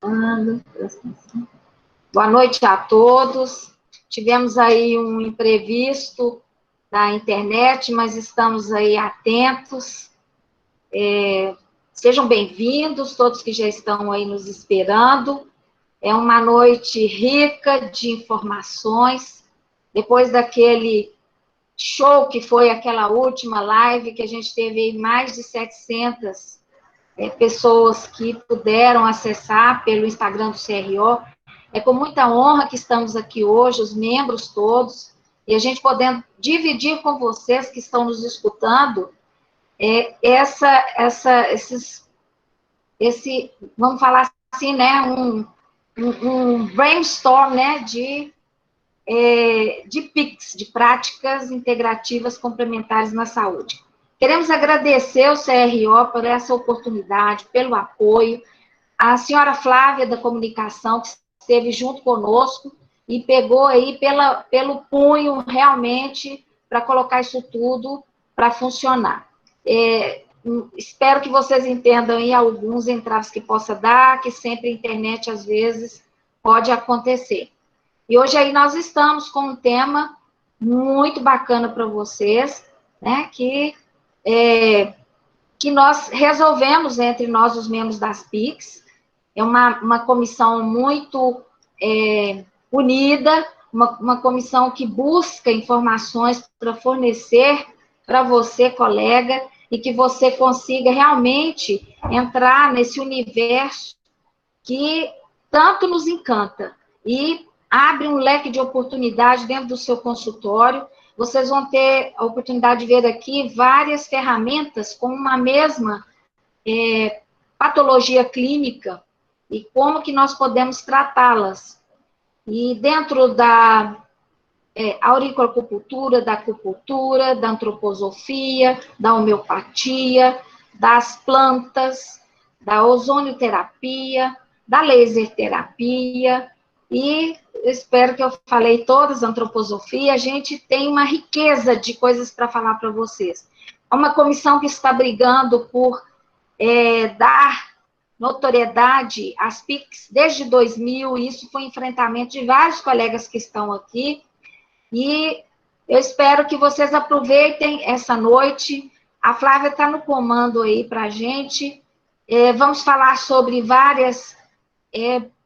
Gravando. Boa noite a todos. Tivemos aí um imprevisto na internet, mas estamos aí atentos. Sejam bem-vindos, todos que já estão aí nos esperando. É uma noite rica de informações. Depois daquele show que foi aquela última live, que a gente teve aí mais de 700 pessoas que puderam acessar pelo Instagram do CRO. É com muita honra que estamos aqui hoje, os membros todos, e a gente podendo dividir com vocês que estão nos escutando, vamos falar assim, né, um brainstorm, né, de PICs, de práticas integrativas complementares na saúde. Queremos agradecer ao CRO por essa oportunidade, pelo apoio, a senhora Flávia da Comunicação, que esteve junto conosco e pegou aí pelo punho, realmente, para colocar isso tudo para funcionar. Espero que vocês entendam aí alguns entraves que possa dar, que sempre a internet, às vezes, pode acontecer. E hoje aí nós estamos com um tema muito bacana para vocês, né, que nós resolvemos entre nós, os membros das PICs. É uma comissão muito unida, uma comissão que busca informações para fornecer para você, colega, e que você consiga realmente entrar nesse universo que tanto nos encanta e abre um leque de oportunidade dentro do seu consultório. Vocês vão ter a oportunidade de ver aqui várias ferramentas com uma mesma patologia clínica e como que nós podemos tratá-las. E dentro da auriculoacupuntura, da acupuntura, da antroposofia, da homeopatia, das plantas, da ozonioterapia, da laser terapia, e espero que eu falei todas, antroposofia, a gente tem uma riqueza de coisas para falar para vocês. É uma comissão que está brigando por dar notoriedade às PICs desde 2000, e isso foi um enfrentamento de vários colegas que estão aqui, e eu espero que vocês aproveitem essa noite. A Flávia está no comando aí para a gente. Vamos falar sobre várias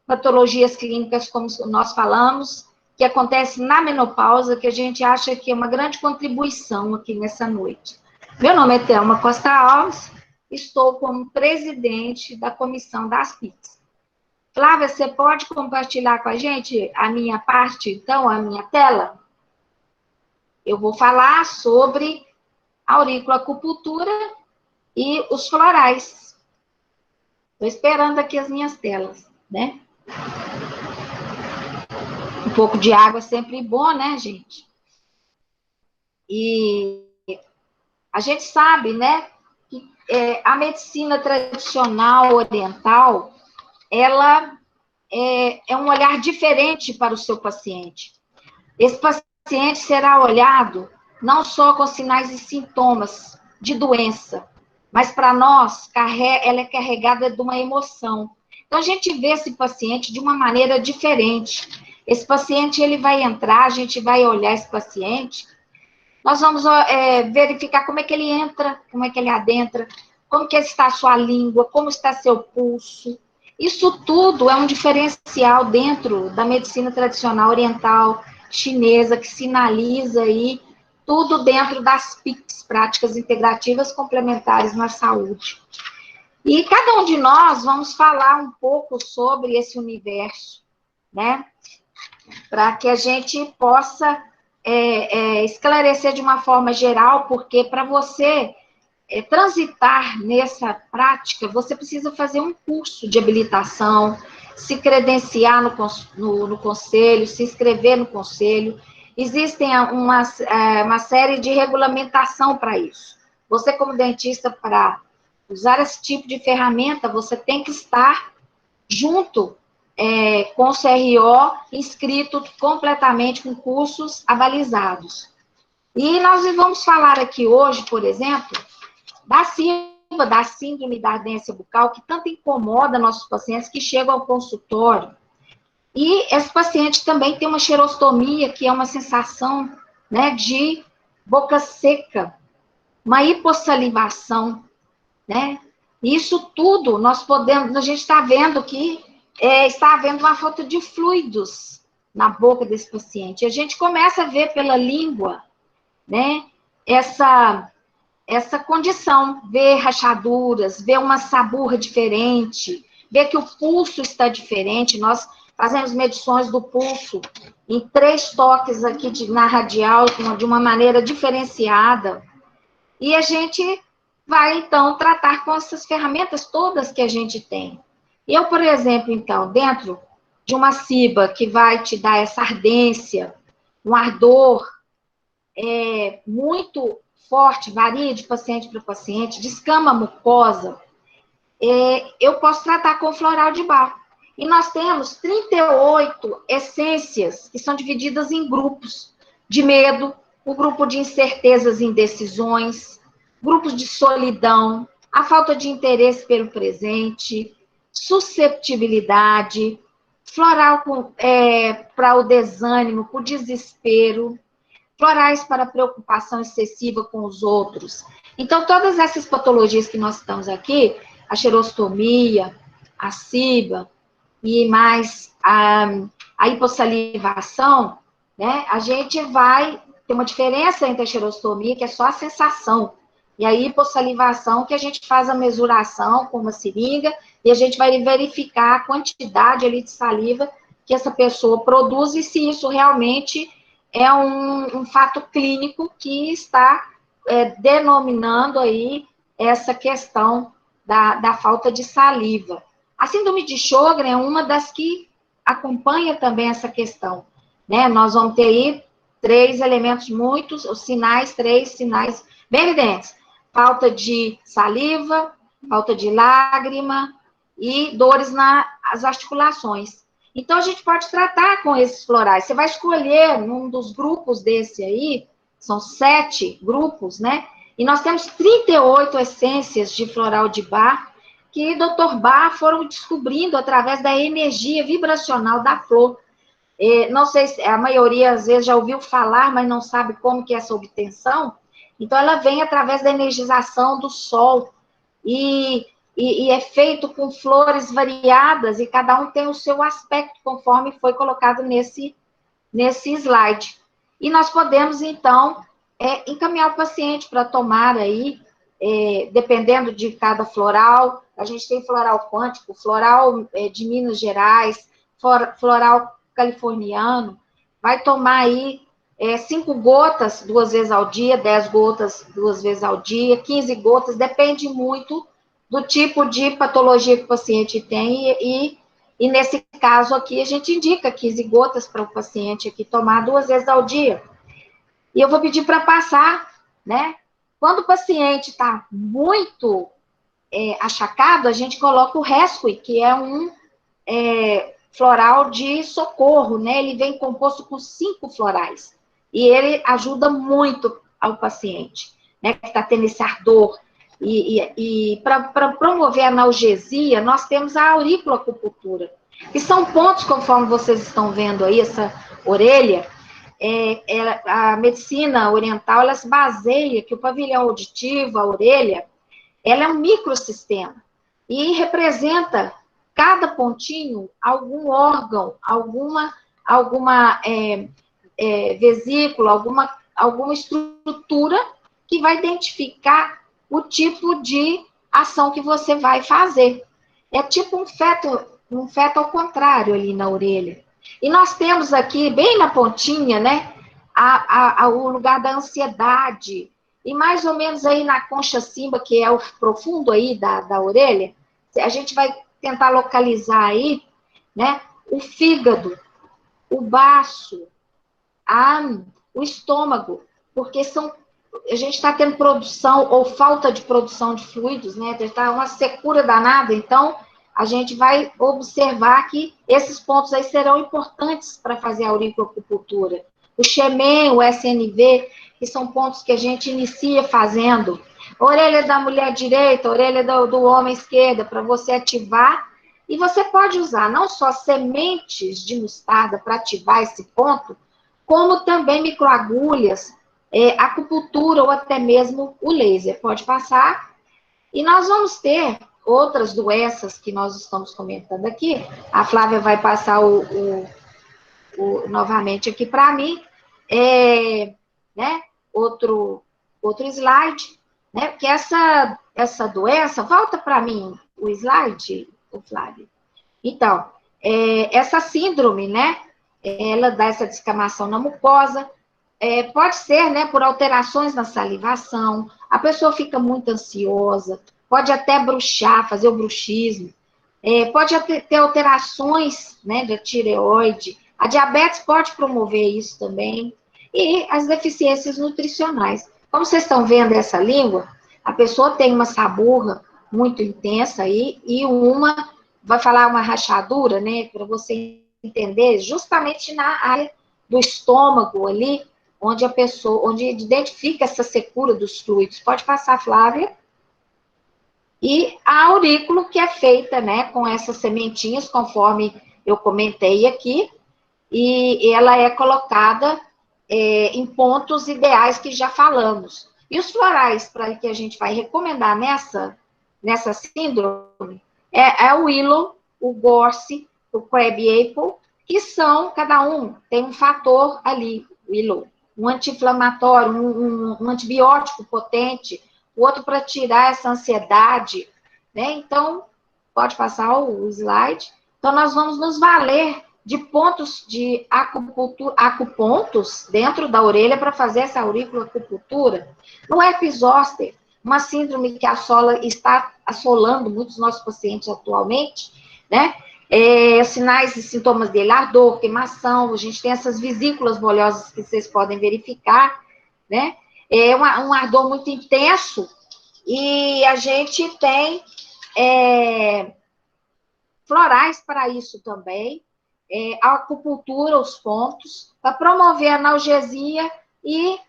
patologias clínicas, como nós falamos, que acontecem na menopausa, que a gente acha que é uma grande contribuição aqui nessa noite. Meu nome é Thelma Costa Alves, estou como presidente da comissão das PICs. Flávia, você pode compartilhar com a gente a minha parte, então, a minha tela? Eu vou falar sobre auriculoacupuntura e os florais. Estou esperando aqui as minhas telas, né? Um pouco de água é sempre bom, né, gente? E a gente sabe, né, que a medicina tradicional oriental, ela é um olhar diferente para o seu paciente. Esse paciente será olhado não só com sinais e sintomas de doença, mas para nós, ela é carregada de uma emoção. Então, a gente vê esse paciente de uma maneira diferente. Esse paciente, ele vai entrar, a gente vai olhar esse paciente, nós vamos verificar como é que ele entra, como é que ele adentra, como que está a sua língua, como está seu pulso. Isso tudo é um diferencial dentro da medicina tradicional oriental, chinesa, que sinaliza aí tudo dentro das PICs, práticas integrativas complementares na saúde. E cada um de nós vamos falar um pouco sobre esse universo, né? Para que a gente possa esclarecer de uma forma geral, porque para você transitar nessa prática, você precisa fazer um curso de habilitação, se credenciar no conselho, se inscrever no conselho. Existem uma série de regulamentação para isso. Você, como dentista, para usar esse tipo de ferramenta, você tem que estar junto com o CRO, inscrito completamente com cursos abalizados. E nós vamos falar aqui hoje, por exemplo, da da síndrome da ardência bucal, que tanto incomoda nossos pacientes que chegam ao consultório. E esse paciente também tem uma xerostomia, que é uma sensação, né, de boca seca, uma hipossalivação, né? Isso tudo nós podemos, a gente está vendo que está havendo uma falta de fluidos na boca desse paciente. A gente começa a ver pela língua, né, essa condição, ver rachaduras, ver uma saburra diferente, ver que o pulso está diferente. Nós fazemos medições do pulso em 3 toques aqui na radial, de uma maneira diferenciada. E a gente vai, então, tratar com essas ferramentas todas que a gente tem. Eu, por exemplo, então, dentro de uma ciba que vai te dar essa ardência, um ardor muito forte, varia de paciente para paciente, descama a mucosa, eu posso tratar com floral de Bach. E nós temos 38 essências que são divididas em grupos de medo, o grupo de incertezas e indecisões, grupos de solidão, a falta de interesse pelo presente, susceptibilidade, floral para o desânimo, para o desespero, florais para preocupação excessiva com os outros. Então, todas essas patologias que nós estamos aqui, a xerostomia, a ciba e mais a hipossalivação, né, a gente vai ter uma diferença entre a xerostomia, que é só a sensação, e a hipossalivação, que a gente faz a mesuração com uma seringa, e a gente vai verificar a quantidade ali de saliva que essa pessoa produz, e se isso realmente é um fato clínico que está denominando aí essa questão da falta de saliva. A síndrome de Sjögren é uma das que acompanha também essa questão, né? Nós vamos ter aí 3 elementos três sinais bem evidentes. Falta de saliva, falta de lágrima e dores nas articulações. Então, a gente pode tratar com esses florais. Você vai escolher um dos grupos desse aí, são 7 grupos, né? E nós temos 38 essências de floral de Bach, que Dr. Bach foram descobrindo através da energia vibracional da flor. Não sei se a maioria, às vezes, já ouviu falar, mas não sabe como que é essa obtenção. Então, ela vem através da energização do sol. E é feito com flores variadas, e cada um tem o seu aspecto, conforme foi colocado nesse slide. E nós podemos, então, encaminhar o paciente para tomar aí, dependendo de cada floral. A gente tem floral quântico, floral de Minas Gerais, floral californiano. Vai tomar aí 5 gotas 2 vezes ao dia, 10 gotas 2 vezes ao dia, 15 gotas, depende muito do tipo de patologia que o paciente tem, e nesse caso aqui, a gente indica 15 gotas para o paciente aqui tomar 2 vezes ao dia. E eu vou pedir para passar, né? Quando o paciente está muito achacado, a gente coloca o Rescue, que é um floral de socorro, né? Ele vem composto com 5 florais. E ele ajuda muito ao paciente, né? Que está tendo esse ardor. E para promover a analgesia, nós temos a auriculoacupuntura, que são pontos, conforme vocês estão vendo aí, essa orelha. A medicina oriental, ela se baseia que o pavilhão auditivo, a orelha, ela é um microsistema e representa cada pontinho algum órgão, alguma vesícula, alguma estrutura que vai identificar o tipo de ação que você vai fazer. É tipo um feto ao contrário ali na orelha. E nós temos aqui, bem na pontinha, né, o lugar da ansiedade. E mais ou menos aí na concha cimba, que é o profundo aí da orelha, a gente vai tentar localizar aí, né, o fígado, o baço, o estômago, porque a gente está tendo produção ou falta de produção de fluidos, né? Está uma secura danada, então a gente vai observar que esses pontos aí serão importantes para fazer a auriculoacupuntura. O Xemen, o SNV, que são pontos que a gente inicia fazendo. Orelha da mulher direita, orelha do homem esquerda, para você ativar. E você pode usar não só sementes de mostarda para ativar esse ponto, como também microagulhas, acupuntura ou até mesmo o laser. Pode passar. E nós vamos ter outras doenças que nós estamos comentando aqui. A Flávia vai passar novamente aqui para mim. Né? Outro slide, né? Porque essa doença, volta para mim o slide, o Flávio. Então, essa síndrome, né? Ela dá essa descamação na mucosa, pode ser, né, por alterações na salivação, a pessoa fica muito ansiosa, pode até bruxar, fazer o bruxismo, pode ter alterações, né, de tireoide, a diabetes pode promover isso também, e as deficiências nutricionais. Como vocês estão vendo essa língua, a pessoa tem uma saburra muito intensa aí, e uma, vai falar uma rachadura, né, para você entender, justamente na área do estômago ali, onde a pessoa, onde identifica essa secura dos fluidos. Pode passar, Flávia. E a aurículo, que é feita, né, com essas sementinhas, conforme eu comentei aqui, e ela é colocada em pontos ideais que já falamos. E os florais, para que a gente vai recomendar nessa síndrome, o willow, o gorse, o crab apple, que são, cada um tem um fator ali, willow, um anti-inflamatório, um antibiótico potente, o outro para tirar essa ansiedade, né? Então, pode passar o slide. Então, nós vamos nos valer de pontos de acupuntura, acupontos dentro da orelha para fazer essa auriculoacupuntura. No herpes zoster, uma síndrome que está assolando muitos nossos pacientes atualmente, né? Sinais e sintomas dele, ardor, queimação, a gente tem essas vesículas bolhosas que vocês podem verificar, né? Um ardor muito intenso, e a gente tem florais para isso também, a acupuntura, os pontos, para promover a analgesia e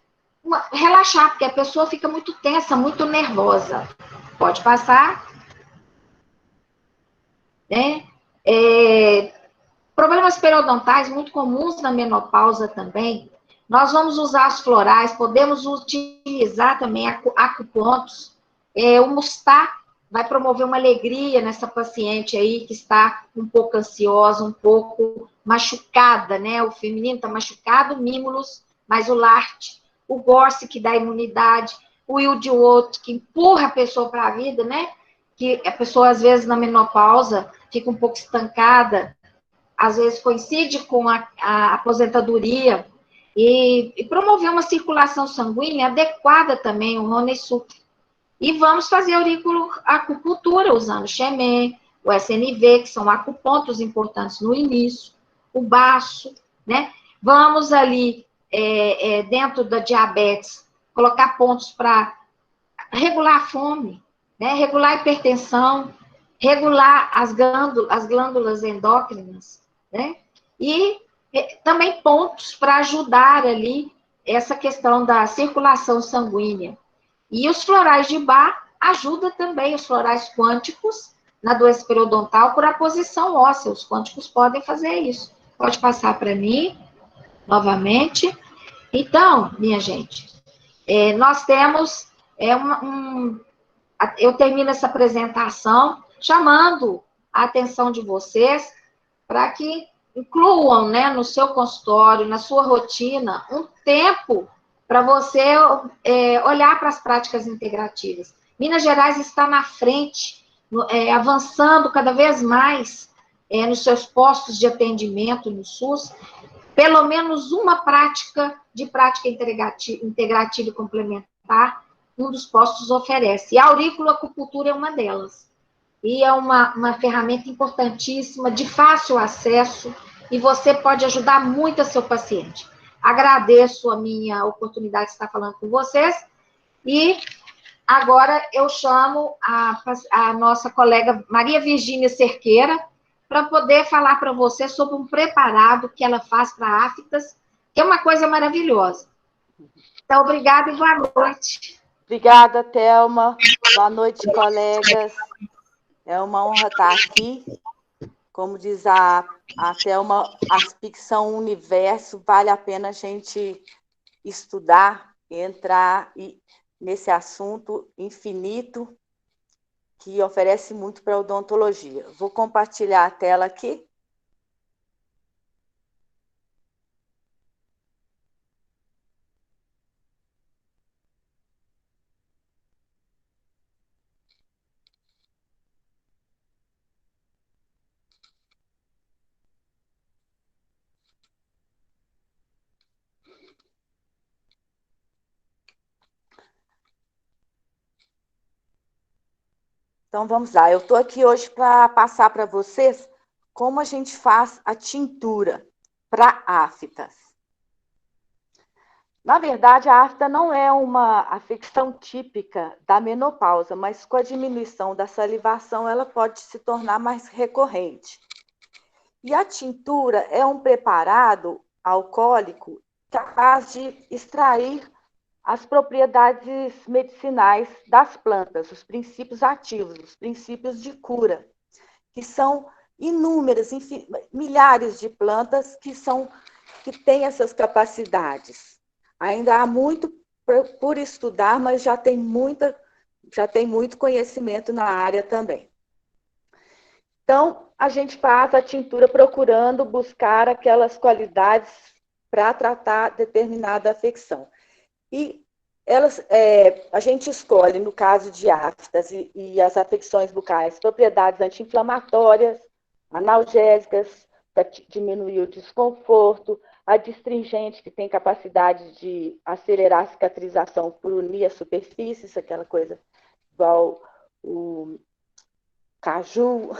relaxar, porque a pessoa fica muito tensa, muito nervosa. Pode passar. Né? Problemas periodontais muito comuns na menopausa também. Nós vamos usar os florais, podemos utilizar também acupontos. O mostar vai promover uma alegria nessa paciente aí que está um pouco ansiosa, um pouco machucada, né? O feminino está machucado, mímulos, mas o larte, o gorse que dá imunidade, o Ildioto que empurra a pessoa para a vida, né? Que a pessoa, às vezes, na menopausa, fica um pouco estancada, às vezes coincide com a aposentadoria, e promover uma circulação sanguínea adequada também, o Ronesuc. E vamos fazer auriculoacupuntura usando o Xemê, o SNV, que são acupontos importantes no início, o baço, né? Vamos ali, dentro da diabetes, colocar pontos para regular a fome, né? Regular a hipertensão, regular as glândulas endócrinas, né? E também pontos para ajudar ali essa questão da circulação sanguínea. E os florais de Bach ajudam também, os florais quânticos, na doença periodontal, por aposição óssea. Os quânticos podem fazer isso. Pode passar para mim, novamente. Então, minha gente, nós temos eu termino essa apresentação chamando a atenção de vocês para que incluam, né, no seu consultório, na sua rotina, um tempo para você olhar para as práticas integrativas. Minas Gerais está na frente, avançando cada vez mais nos seus postos de atendimento no SUS, pelo menos uma prática integrativa e complementar, um dos postos oferece. E a auriculoacupuntura é uma delas. E é uma ferramenta importantíssima, de fácil acesso, e você pode ajudar muito a seu paciente. Agradeço a minha oportunidade de estar falando com vocês, e agora eu chamo a nossa colega Maria Virgínia Cerqueira, para poder falar para você sobre um preparado que ela faz para aftas, que é uma coisa maravilhosa. Então, obrigada e boa noite. Obrigada, Thelma. Boa noite, colegas. É uma honra estar aqui. Como diz a Thelma, as PICs são um universo, vale a pena a gente estudar, entrar nesse assunto infinito que oferece muito para a odontologia. Vou compartilhar a tela aqui. Então, vamos lá. Eu estou aqui hoje para passar para vocês como a gente faz a tintura para aftas. Na verdade, a afta não é uma afecção típica da menopausa, mas com a diminuição da salivação, ela pode se tornar mais recorrente. E a tintura é um preparado alcoólico capaz de extrair as propriedades medicinais das plantas, os princípios ativos, os princípios de cura, que são inúmeras, milhares de plantas que têm essas capacidades. Ainda há muito por estudar, mas já tem muito conhecimento na área também. Então, a gente faz a tintura procurando buscar aquelas qualidades para tratar determinada afecção. E a gente escolhe, no caso de aftas e as afecções bucais, propriedades anti-inflamatórias, analgésicas, para diminuir o desconforto, adstringente, que tem capacidade de acelerar a cicatrização por unir as superfícies, aquela coisa igual o caju,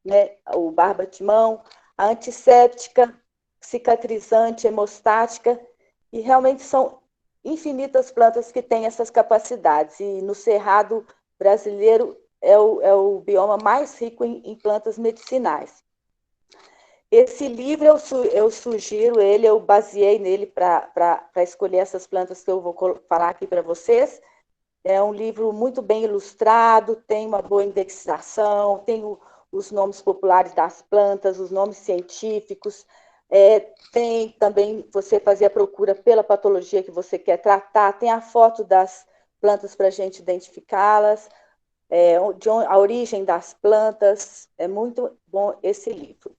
né, o barbatimão, a antisséptica, cicatrizante, hemostática, e realmente são infinitas plantas que têm essas capacidades. E no Cerrado brasileiro é o bioma mais rico em plantas medicinais. Esse livro eu sugiro ele, eu baseei nele para escolher essas plantas que eu vou falar aqui para vocês. É um livro muito bem ilustrado, tem uma boa indexação, tem os nomes populares das plantas, os nomes científicos, tem também você fazer a procura pela patologia que você quer tratar, tem a foto das plantas para a gente identificá-las, a origem das plantas, é muito bom esse livro.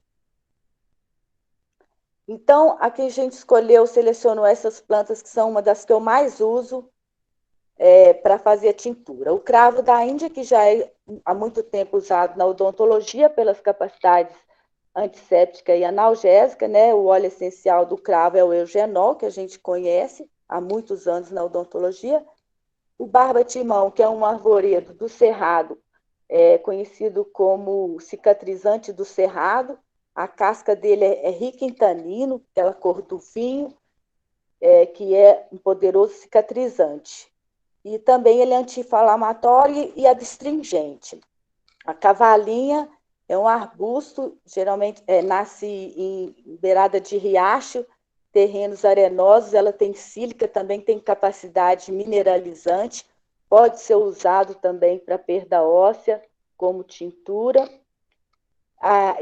Então, aqui a gente selecionou essas plantas que são uma das que eu mais uso, para fazer a tintura. O cravo da Índia, que já é há muito tempo usado na odontologia pelas capacidades antisséptica e analgésica, né? O óleo essencial do cravo é o eugenol, que a gente conhece há muitos anos na odontologia. O barbatimão, que é um arvoredo do cerrado, conhecido como cicatrizante do cerrado. A casca dele é rica em tanino, aquela cor do vinho, que é um poderoso cicatrizante. E também ele é anti-inflamatório e adstringente. A cavalinha é um arbusto, geralmente nasce em beirada de riacho, terrenos arenosos, ela tem sílica, também tem capacidade mineralizante, pode ser usado também para perda óssea, como tintura.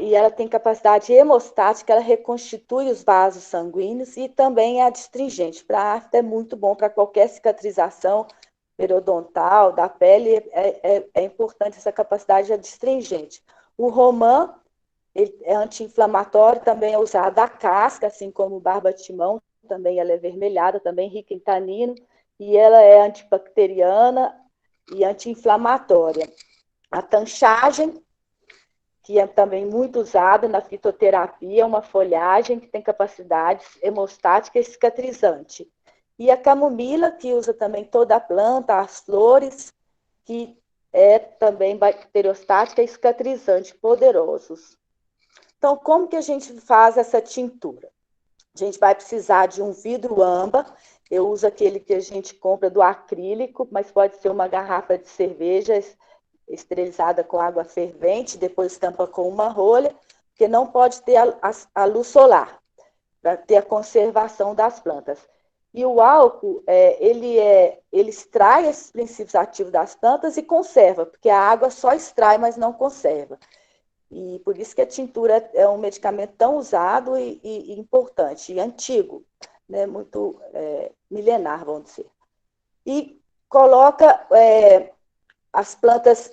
E ela tem capacidade hemostática, ela reconstitui os vasos sanguíneos e também é adstringente. Para a afta é muito bom para qualquer cicatrização periodontal, da pele, é importante essa capacidade adstringente. O romã ele é anti-inflamatório, também é usado a casca, assim como o barbatimão, também ela é vermelhada, também rica em tanino, e ela é antibacteriana e anti-inflamatória. A tanchagem, que é também muito usada na fitoterapia, uma folhagem que tem capacidade hemostática e cicatrizante. E a camomila, que usa também toda a planta, as flores, que é também bacteriostática e cicatrizante, poderosos. Então, como que a gente faz essa tintura? A gente vai precisar de um vidro âmbar, eu uso aquele que a gente compra do acrílico, mas pode ser uma garrafa de cerveja esterilizada com água fervente, depois tampa com uma rolha, porque não pode ter a luz solar, para ter a conservação das plantas. E o álcool, ele extrai esses princípios ativos das plantas e conserva, porque a água só extrai, mas não conserva. E por isso que a tintura é um medicamento tão usado e importante, e antigo, né? Muito milenar, vamos dizer. E coloca as plantas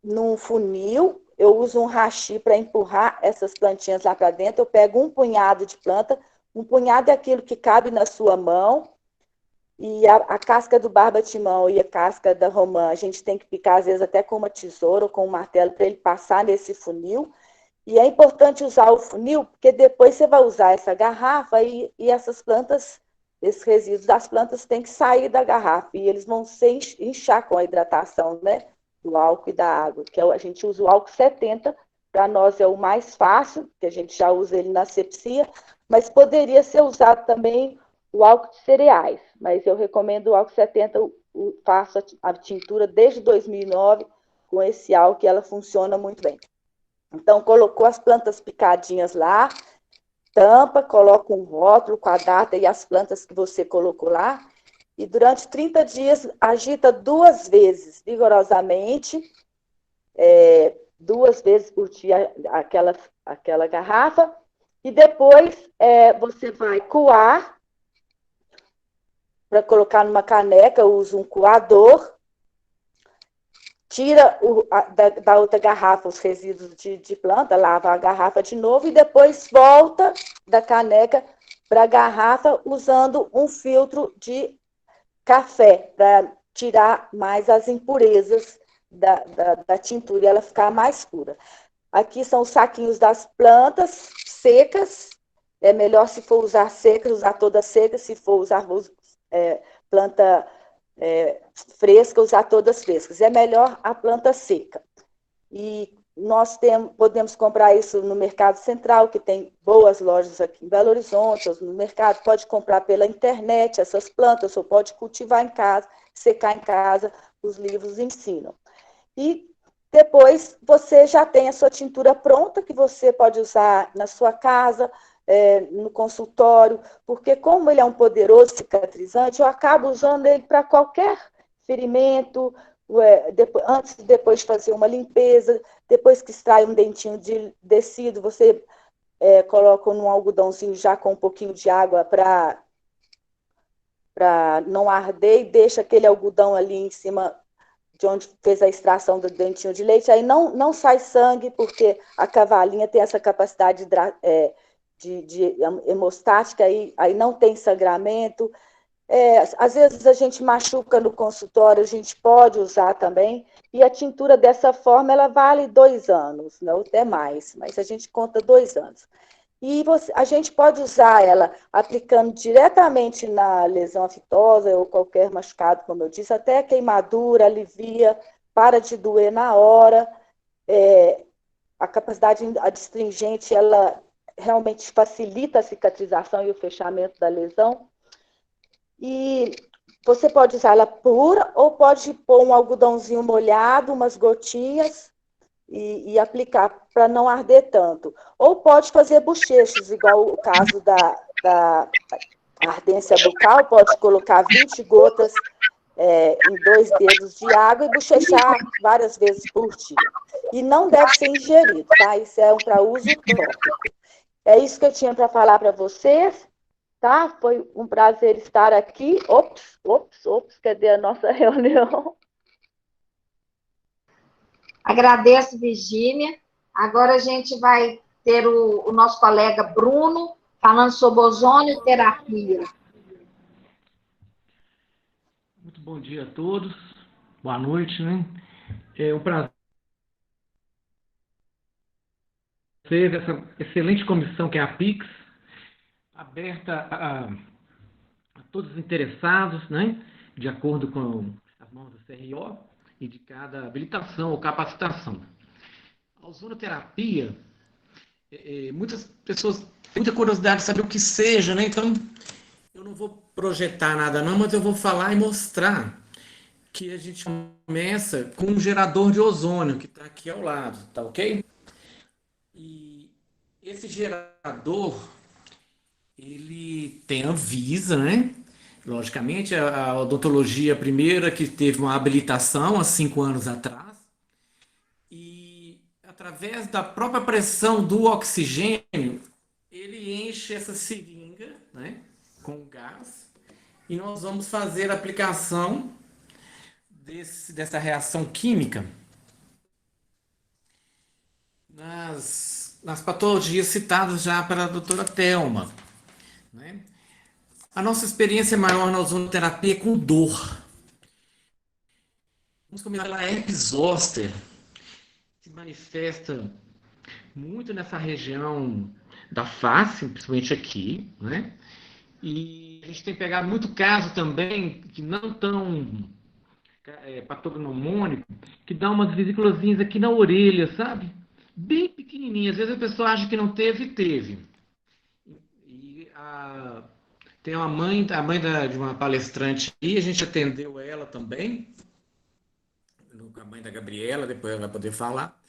num funil, eu uso um hashi para empurrar essas plantinhas lá para dentro, eu pego um punhado de planta, um punhado é aquilo que cabe na sua mão, e a casca do barba-timão e a casca da romã, a gente tem que picar, às vezes, até com uma tesoura ou com um martelo, para ele passar nesse funil. E é importante usar o funil, porque depois você vai usar essa garrafa e essas plantas, esses resíduos das plantas têm que sair da garrafa, e eles vão se inchar com a hidratação, né, do álcool e da água, que a gente usa o álcool 70, para nós é o mais fácil, que a gente já usa ele na asepsia, mas poderia ser usado também o álcool de cereais, mas eu recomendo o álcool 70, faço a tintura desde 2009 com esse álcool, e ela funciona muito bem. Então, colocou as plantas picadinhas lá, tampa, coloca um rótulo com a data e as plantas que você colocou lá, e durante 30 dias agita 2 vezes, vigorosamente, 2 vezes por dia aquela garrafa, e depois você vai coar, para colocar numa caneca, eu uso um coador, tira da outra garrafa os resíduos de planta, lava a garrafa de novo e depois volta da caneca para a garrafa usando um filtro de café para tirar mais as impurezas da tintura e ela ficar mais pura. Aqui são os saquinhos das plantas secas, é melhor se for usar secas, usar todas secas, se for usar planta fresca, usar todas frescas. É melhor a planta seca. E nós podemos comprar isso no Mercado Central, que tem boas lojas aqui em Belo Horizonte, no mercado, pode comprar pela internet essas plantas, ou pode cultivar em casa, secar em casa, os livros ensinam. E depois você já tem a sua tintura pronta, que você pode usar na sua casa, no consultório, porque como ele é um poderoso cicatrizante, eu acabo usando ele para qualquer ferimento, antes e depois de fazer uma limpeza, depois que extrai um dentinho de tecido, você coloca num algodãozinho já com um pouquinho de água para não arder e deixa aquele algodão ali em cima de onde fez a extração do dentinho de leite, aí não sai sangue, porque a cavalinha tem essa capacidade de hemostática, aí não tem sangramento. Às vezes a gente machuca no consultório, a gente pode usar também, e a tintura dessa forma, ela vale 2 anos, não até mais, mas a gente conta 2 anos. E a gente pode usar ela aplicando diretamente na lesão aftosa ou qualquer machucado, como eu disse, até queimadura, alivia, para de doer na hora. A capacidade adstringente, ela realmente facilita a cicatrização e o fechamento da lesão. E você pode usar ela pura ou pode pôr um algodãozinho molhado, umas gotinhas, e aplicar para não arder tanto. Ou pode fazer bochechos, igual o caso da ardência bucal, pode colocar 20 gotas em 2 dedos de água e bochechar várias vezes por dia. E não deve ser ingerido, tá? Isso é para uso tópico. É isso que eu tinha para falar para vocês, tá? Foi um prazer estar aqui. Ops, cadê a nossa reunião? Agradeço, Virgínia. Agora a gente vai ter o nosso colega Bruno falando sobre ozonioterapia. Muito bom dia a todos. Boa noite, né? É um prazer ter essa excelente comissão que é a PIX, aberta a todos os interessados, né? De acordo com as normas do CRO e de cada habilitação ou capacitação. A ozonoterapia, muitas pessoas têm muita curiosidade de saber o que seja, né? Então, eu não vou projetar nada não, mas eu vou falar e mostrar que a gente começa com um gerador de ozônio, que está aqui ao lado, tá ok? E esse gerador, ele tem Anvisa, né? logicamente, a odontologia primeira que teve uma habilitação há 5 anos atrás, e através da própria pressão do oxigênio, ele enche essa seringa, né, com gás, e nós vamos fazer a aplicação dessa reação química nas patologias citadas já pela doutora Thelma, né? A nossa experiência maior na ozonoterapia é com dor. Vamos começar pela herpes zoster, que se manifesta muito nessa região da face, principalmente aqui, né? E a gente tem pegado muito caso também que não tão patognomônico, que dá umas vesículazinhas aqui na orelha, sabe? Bem pequenininha. Às vezes a pessoa acha que não teve, e teve. E tem a mãe de uma palestrante aí, a gente atendeu ela também, a mãe da Gabriela, depois ela vai poder falar,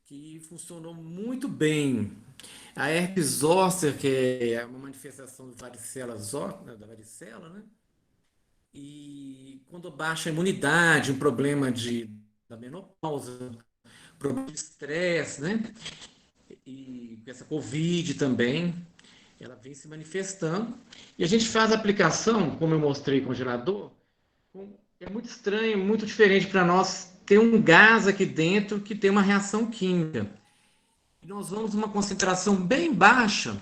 que funcionou muito bem. A herpes zoster, que é uma manifestação da varicela, né? E quando baixa a imunidade, um problema da menopausa, problema de estresse, né? E essa Covid também, ela vem se manifestando. E a gente faz a aplicação, como eu mostrei com o gerador, é muito estranho, muito diferente para nós ter um gás aqui dentro que tem uma reação química. E nós vamos uma concentração bem baixa,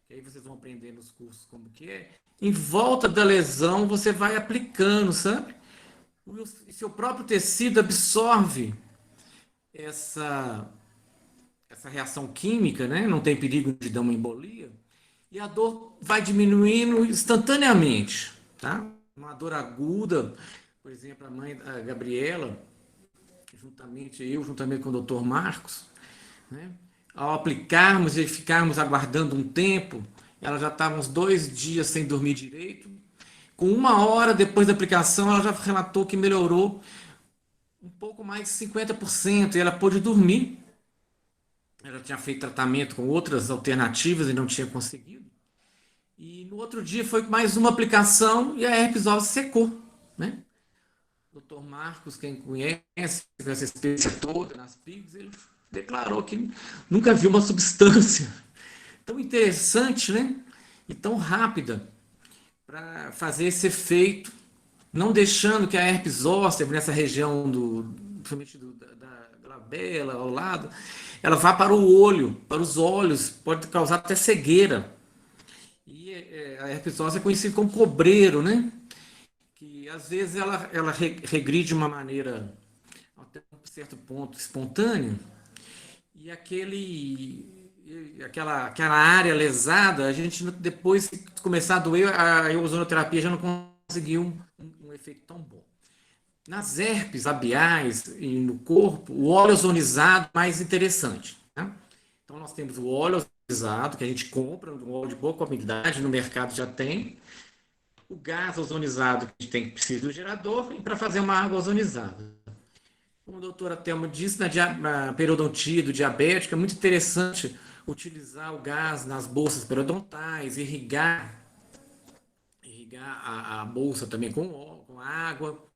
que aí vocês vão aprender nos cursos como que é. Em volta da lesão, você vai aplicando, sabe? O seu próprio tecido absorve essa reação química, né? Não tem perigo de dar uma embolia. E a dor vai diminuindo instantaneamente, tá? Uma dor aguda, por exemplo, a mãe da Gabriela, juntamente com o Dr. Marcos, né? Ao aplicarmos e ficarmos aguardando um tempo, ela já estava uns 2 dias sem dormir direito. Com 1 hora depois da aplicação, ela já relatou que melhorou um pouco mais de 50%, e ela pôde dormir. Ela tinha feito tratamento com outras alternativas e não tinha conseguido. E no outro dia foi mais uma aplicação e a herpes zoster secou, né? O Dr. Marcos, quem conhece, com essa experiência toda nas PIGs, ele declarou que nunca viu uma substância tão interessante, né? E tão rápida para fazer esse efeito, não deixando que a herpes zoster, nessa região principalmente da labela, ao lado, ela vá para o olho, para os olhos, pode causar até cegueira. E a herpes zoster é conhecida como cobreiro, né? Que às vezes ela regride de uma maneira, até um certo ponto, espontânea, e aquela área lesada, a gente depois de começar a doer, a ozonoterapia já não conseguiu um efeito tão bom. Nas herpes labiais e no corpo, o óleo ozonizado é mais interessante, né? Então nós temos o óleo ozonizado, que a gente compra, um óleo de boa qualidade, no mercado já tem. O gás ozonizado, que a gente precisa do gerador, e para fazer uma água ozonizada. Como a doutora Thelma disse, na periodontia do diabético, é muito interessante utilizar o gás nas bolsas periodontais, irrigar a bolsa também com água.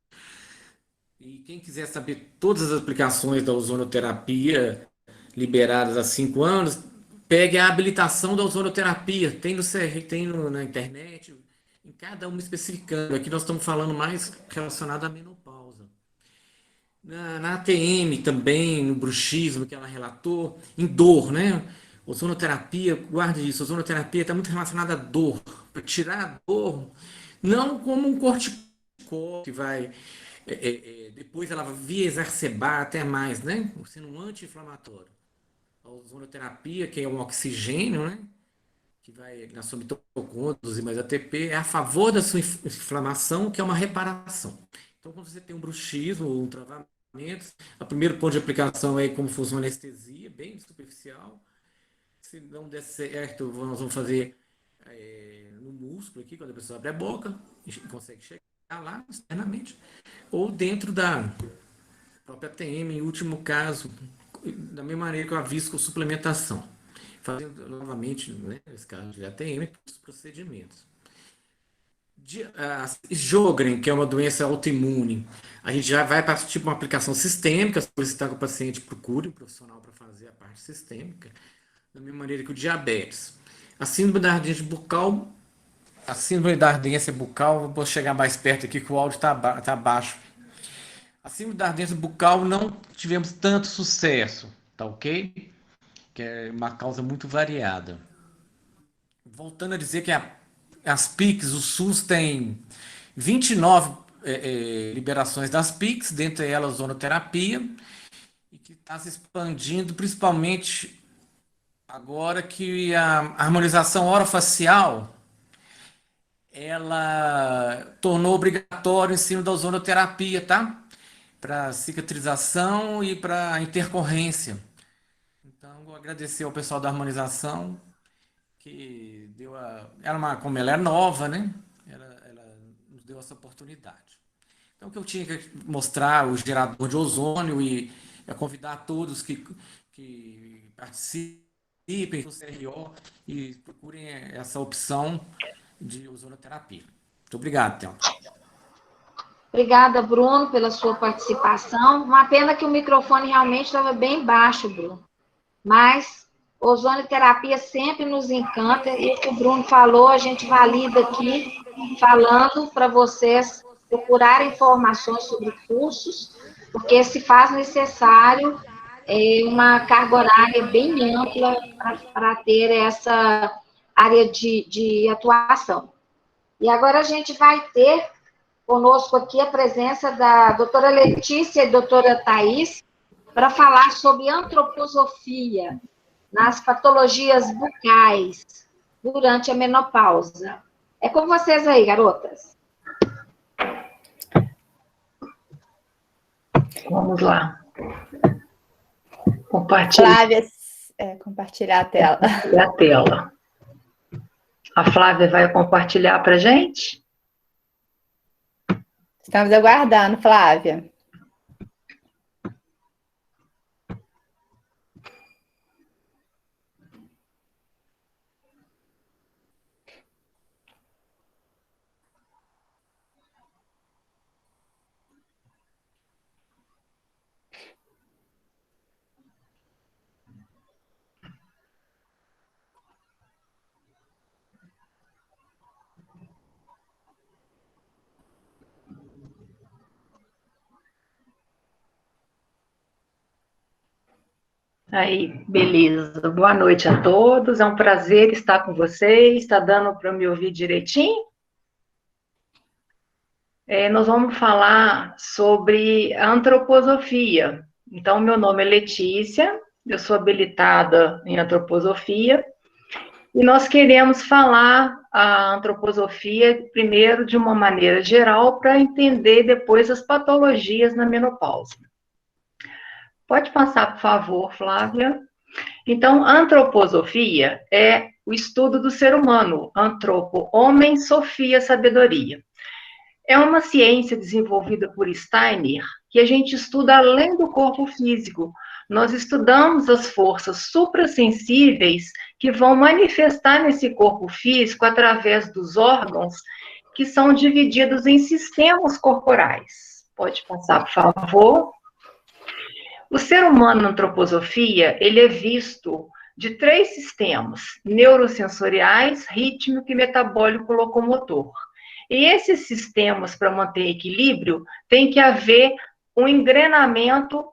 E quem quiser saber todas as aplicações da ozonoterapia liberadas há 5 anos, pegue a habilitação da ozonoterapia. Tem na internet, em cada uma especificando. Aqui nós estamos falando mais relacionado à menopausa. Na ATM também, no bruxismo que ela relatou, em dor, né? Ozonoterapia, guarde isso, ozonoterapia está muito relacionada à dor, para tirar a dor, não como um corticóide que vai, depois ela vai exacerbar até mais, né? Sendo um anti-inflamatório. A ozonoterapia, que é um oxigênio, né? Que vai na sua mitocôndria, mais ATP, é a favor da sua inflamação, que é uma reparação. Então, quando você tem um bruxismo ou um travamento, o primeiro ponto de aplicação é como funciona a anestesia, bem superficial. Se não der certo, nós vamos fazer no músculo aqui, quando a pessoa abre a boca, consegue chegar lá externamente, ou dentro da própria TM, em último caso, da mesma maneira que eu aviso com suplementação. Fazendo novamente, né, nesse caso de ATM, os procedimentos. Sjögren, que é uma doença autoimune, a gente já vai para tipo uma aplicação sistêmica, solicitar que o paciente procure um profissional para fazer a parte sistêmica, da mesma maneira que o diabetes. A síndrome da ardência bucal, vou chegar mais perto aqui que o áudio tá baixo. A síndrome da ardência bucal não tivemos tanto sucesso, tá ok? Que é uma causa muito variada. Voltando a dizer que as PICs, o SUS tem 29 liberações das PICs, dentre elas ozonoterapia, e que está se expandindo principalmente agora que a harmonização orofacial ela tornou obrigatório o ensino da ozonoterapia, tá? Para cicatrização e para intercorrência. Então, vou agradecer ao pessoal da harmonização que como ela é nova, né? Ela nos deu essa oportunidade. Então, o que eu tinha que mostrar, o gerador de ozônio e convidar todos que participem do CRO e procurem essa opção de ozonoterapia. Muito obrigado, Thelma. Obrigada, Bruno, pela sua participação. Uma pena que o microfone realmente estava bem baixo, Bruno. Mas ozonoterapia sempre nos encanta. E o que o Bruno falou, a gente valida aqui, falando para vocês procurarem informações sobre cursos, porque se faz necessário uma carga horária bem ampla para ter essa área de atuação. E agora a gente vai ter conosco aqui a presença da doutora Letícia e doutora Thais para falar sobre antroposofia nas patologias bucais durante a menopausa. É com vocês aí, garotas. Vamos lá. Compartilhar. Flávia, compartilhar a tela. A tela. A Flávia vai compartilhar para a gente? Estamos aguardando, Flávia. Aí, beleza. Boa noite a todos. É um prazer estar com vocês. Está dando para me ouvir direitinho? Nós vamos falar sobre a antroposofia. Então, meu nome é Letícia, eu sou habilitada em antroposofia, e nós queremos falar a antroposofia primeiro de uma maneira geral para entender depois as patologias na menopausa. Pode passar, por favor, Flávia. Então, a antroposofia é o estudo do ser humano. Antropo, homem, sofia, sabedoria. É uma ciência desenvolvida por Steiner que a gente estuda além do corpo físico. Nós estudamos as forças suprassensíveis que vão manifestar nesse corpo físico através dos órgãos que são divididos em sistemas corporais. Pode passar, por favor. O ser humano na antroposofia, ele é visto de 3 sistemas, neurosensoriais, rítmico e metabólico locomotor. E esses sistemas, para manter equilíbrio, tem que haver um engrenamento,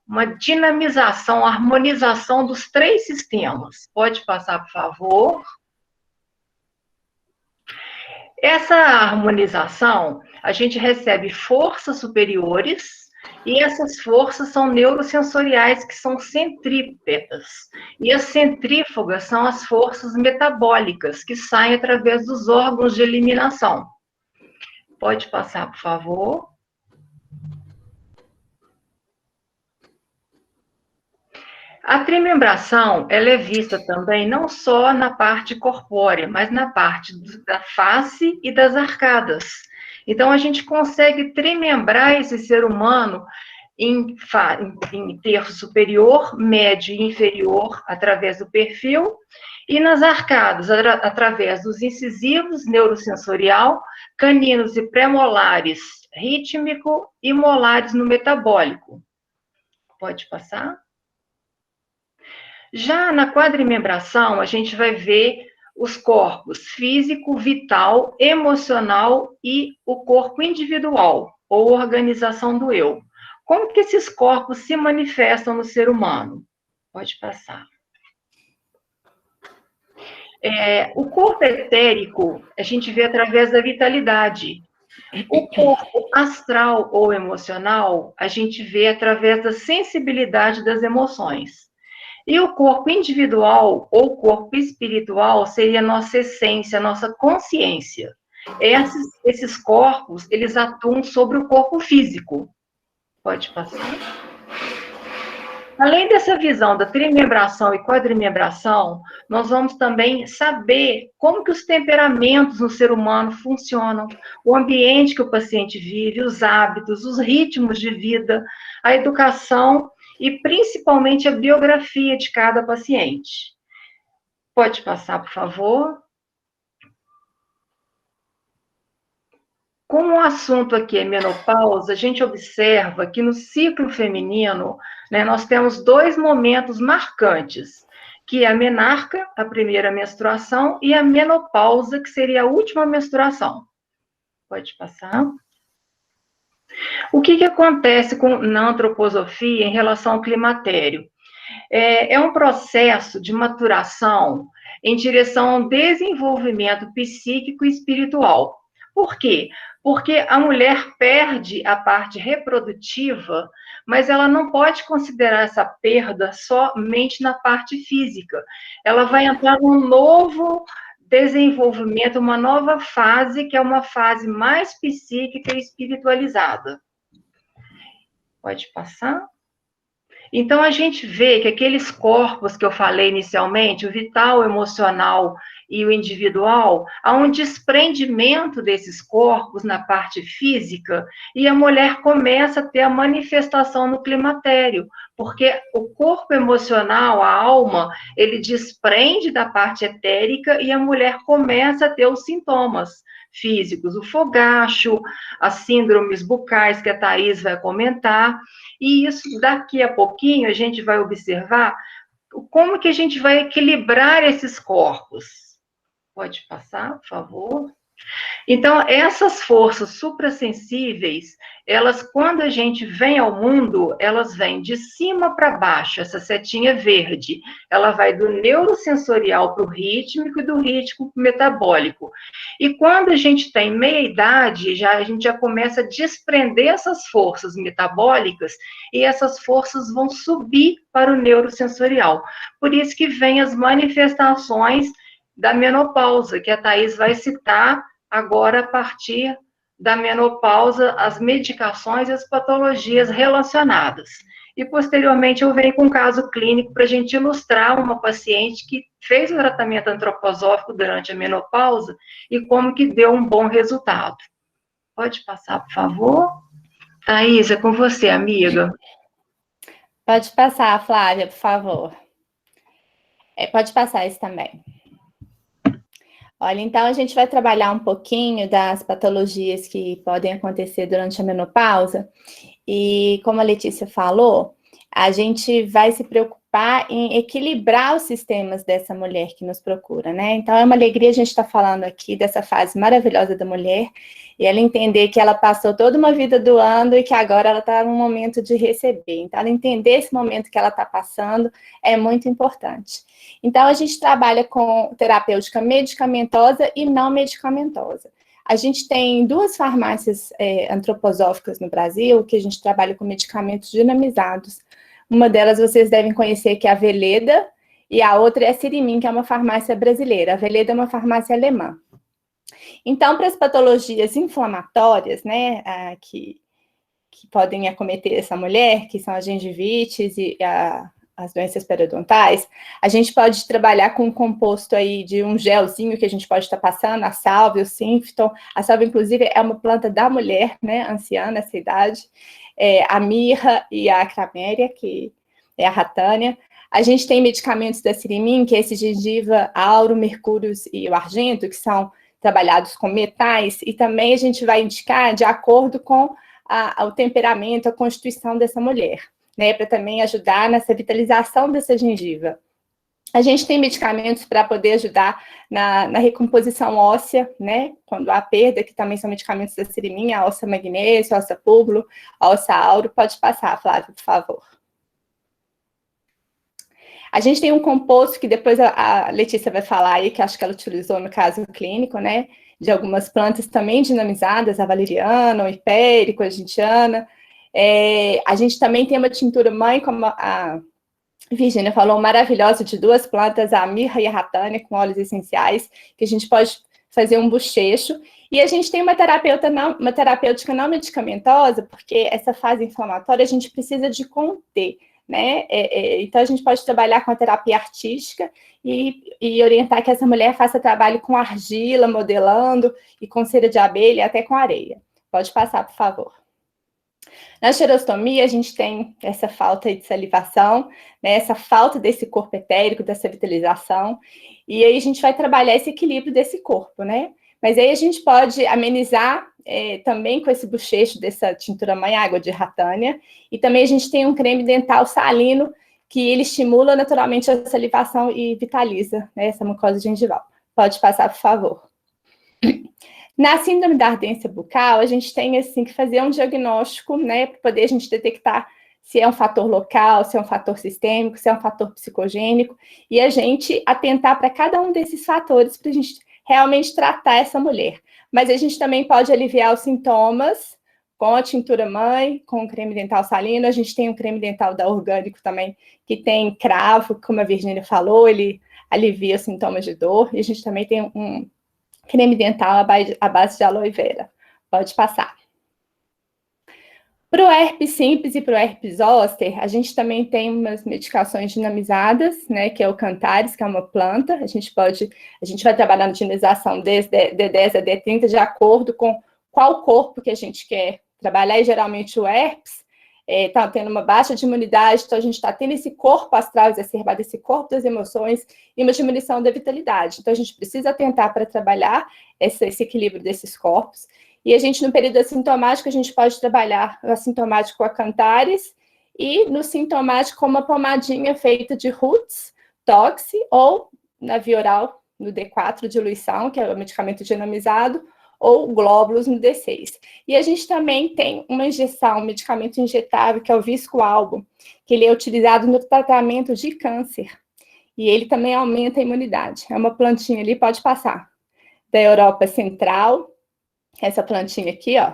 uma dinamização, harmonização dos 3 sistemas. Pode passar, por favor. Essa harmonização, a gente recebe forças superiores, e essas forças são neurosensoriais, que são centrípetas. E as centrífugas são as forças metabólicas, que saem através dos órgãos de eliminação. Pode passar, por favor. A trimembração, ela é vista também não só na parte corpórea, mas na parte da face e das arcadas. Então, a gente consegue trimembrar esse ser humano em terço superior, médio e inferior, através do perfil, e nas arcadas, através dos incisivos, neurosensorial, caninos e premolares, rítmico, e molares no metabólico. Pode passar? Já na quadrimembração, a gente vai ver os corpos físico, vital, emocional e o corpo individual, ou organização do eu. Como que esses corpos se manifestam no ser humano? Pode passar. O corpo etérico, a gente vê através da vitalidade. O corpo astral ou emocional, a gente vê através da sensibilidade das emoções. E o corpo individual ou corpo espiritual seria a nossa essência, a nossa consciência. Esses corpos, eles atuam sobre o corpo físico. Pode passar. Além dessa visão da trimembração e quadrimembração, nós vamos também saber como que os temperamentos no ser humano funcionam, o ambiente que o paciente vive, os hábitos, os ritmos de vida, a educação e principalmente a biografia de cada paciente. Pode passar, por favor. Como o assunto aqui é menopausa, a gente observa que no ciclo feminino, né, nós temos 2 momentos marcantes, que é a menarca, a primeira menstruação, e a menopausa, que seria a última menstruação. Pode passar. O que acontece na antroposofia em relação ao climatério? É um processo de maturação em direção ao desenvolvimento psíquico e espiritual. Por quê? Porque a mulher perde a parte reprodutiva, mas ela não pode considerar essa perda somente na parte física. Ela vai entrar num novo desenvolvimento, uma nova fase, que é uma fase mais psíquica e espiritualizada. Pode passar? Então, a gente vê que aqueles corpos que eu falei inicialmente, o vital, o emocional e o individual, há um desprendimento desses corpos na parte física e a mulher começa a ter a manifestação no climatério, porque o corpo emocional, a alma, ele desprende da parte etérica e a mulher começa a ter os sintomas físicos, o fogacho, as síndromes bucais que a Thaís vai comentar, e isso daqui a pouquinho a gente vai observar como que a gente vai equilibrar esses corpos. Pode passar, por favor? Então, essas forças suprassensíveis, elas, quando a gente vem ao mundo, elas vêm de cima para baixo, essa setinha verde. Ela vai do neurosensorial para o rítmico e do rítmico para o metabólico. E quando a gente tem meia-idade, a gente já começa a desprender essas forças metabólicas e essas forças vão subir para o neurosensorial. Por isso que vem as manifestações da menopausa, que a Thaís vai citar agora a partir da menopausa, as medicações e as patologias relacionadas. E, posteriormente, eu venho com um caso clínico para a gente ilustrar uma paciente que fez o tratamento antroposófico durante a menopausa e como que deu um bom resultado. Pode passar, por favor? Thaís, é com você, amiga. Pode passar, Flávia, por favor. Pode passar isso também. Olha, então a gente vai trabalhar um pouquinho das patologias que podem acontecer durante a menopausa. E como a Letícia falou, a gente vai se preocupar em equilibrar os sistemas dessa mulher que nos procura, né? Então é uma alegria a gente estar falando aqui dessa fase maravilhosa da mulher e ela entender que ela passou toda uma vida doando e que agora ela está no momento de receber. Então, ela entender esse momento que ela está passando é muito importante. Então, a gente trabalha com terapêutica medicamentosa e não medicamentosa. A gente tem 2 farmácias antroposóficas no Brasil que a gente trabalha com medicamentos dinamizados. Uma delas vocês devem conhecer, que é a Veleda, e a outra é a Sirimin, que é uma farmácia brasileira. A Veleda é uma farmácia alemã. Então, para as patologias inflamatórias, né, que podem acometer essa mulher, que são as gengivites e as doenças periodontais, a gente pode trabalhar com um composto aí de um gelzinho que a gente pode estar passando, a salvia, o Synfton. A salvia, inclusive, é uma planta da mulher, né, anciã, nessa idade. a mirra e a acraméria, que é a ratânia. A gente tem medicamentos da Sirimin, que é esse gengiva, auro, mercúrio e o argento, que são trabalhados com metais, e também a gente vai indicar de acordo com o temperamento, a constituição dessa mulher, né, para também ajudar nessa vitalização dessa gengiva. A gente tem medicamentos para poder ajudar na recomposição óssea, né, quando há perda, que também são medicamentos da Sirimin, a ossa magnésio, a ossa púbulo, a ossa auro. Pode passar, Flávia, por favor. A gente tem um composto que depois a Letícia vai falar aí, que acho que ela utilizou no caso clínico, né, de algumas plantas também dinamizadas, a valeriana, o hipérico, a gentiana. A gente também tem uma tintura mãe, como a Virgínia falou, maravilhosa, de 2 plantas, a mirra e a ratânia, com óleos essenciais, que a gente pode fazer um bochecho. E a gente tem uma terapêutica não medicamentosa, porque essa fase inflamatória a gente precisa de conter, né? Então, a gente pode trabalhar com a terapia artística e orientar que essa mulher faça trabalho com argila, modelando, e com cera de abelha, até com areia. Pode passar, por favor. Na xerostomia, a gente tem essa falta de salivação, né, essa falta desse corpo etérico, dessa vitalização, e aí a gente vai trabalhar esse equilíbrio desse corpo, né? Mas aí a gente pode amenizar também com esse bochecho dessa tintura mãe, água de ratânia, e também a gente tem um creme dental salino, que ele estimula naturalmente a salivação e vitaliza, né, essa mucosa gengival. Pode passar, por favor. Na síndrome da ardência bucal, a gente tem assim, que fazer um diagnóstico, né, para poder a gente detectar se é um fator local, se é um fator sistêmico, se é um fator psicogênico, e a gente atentar para cada um desses fatores para a gente realmente tratar essa mulher. Mas a gente também pode aliviar os sintomas com a tintura mãe, com o creme dental salino. A gente tem um creme dental da Orgânico também, que tem cravo, como a Virgínia falou, ele alivia os sintomas de dor, e a gente também tem um creme dental à base de aloe vera. Pode passar. Para o herpes simples e para o herpes zoster, a gente também tem umas medicações dinamizadas, né, que é o Cantares, que é uma planta. A gente vai trabalhar na dinamização desde D10 a D30, de acordo com qual corpo que a gente quer trabalhar, e geralmente o herpes está tendo uma baixa de imunidade, então a gente está tendo esse corpo astral exacerbado, esse corpo das emoções, e uma diminuição da vitalidade. Então a gente precisa atentar para trabalhar esse equilíbrio desses corpos. E a gente, no período assintomático, a gente pode trabalhar o assintomático com a Cantares, e no sintomático com uma pomadinha feita de roots, toxi, ou na via oral, no D4, diluição, que é o medicamento dinamizado, ou glóbulos no D6. E a gente também tem uma injeção, um medicamento injetável, que é o Viscoalbo, que ele é utilizado no tratamento de câncer. E ele também aumenta a imunidade. É uma plantinha ali, pode passar, da Europa Central. Essa plantinha aqui, ó,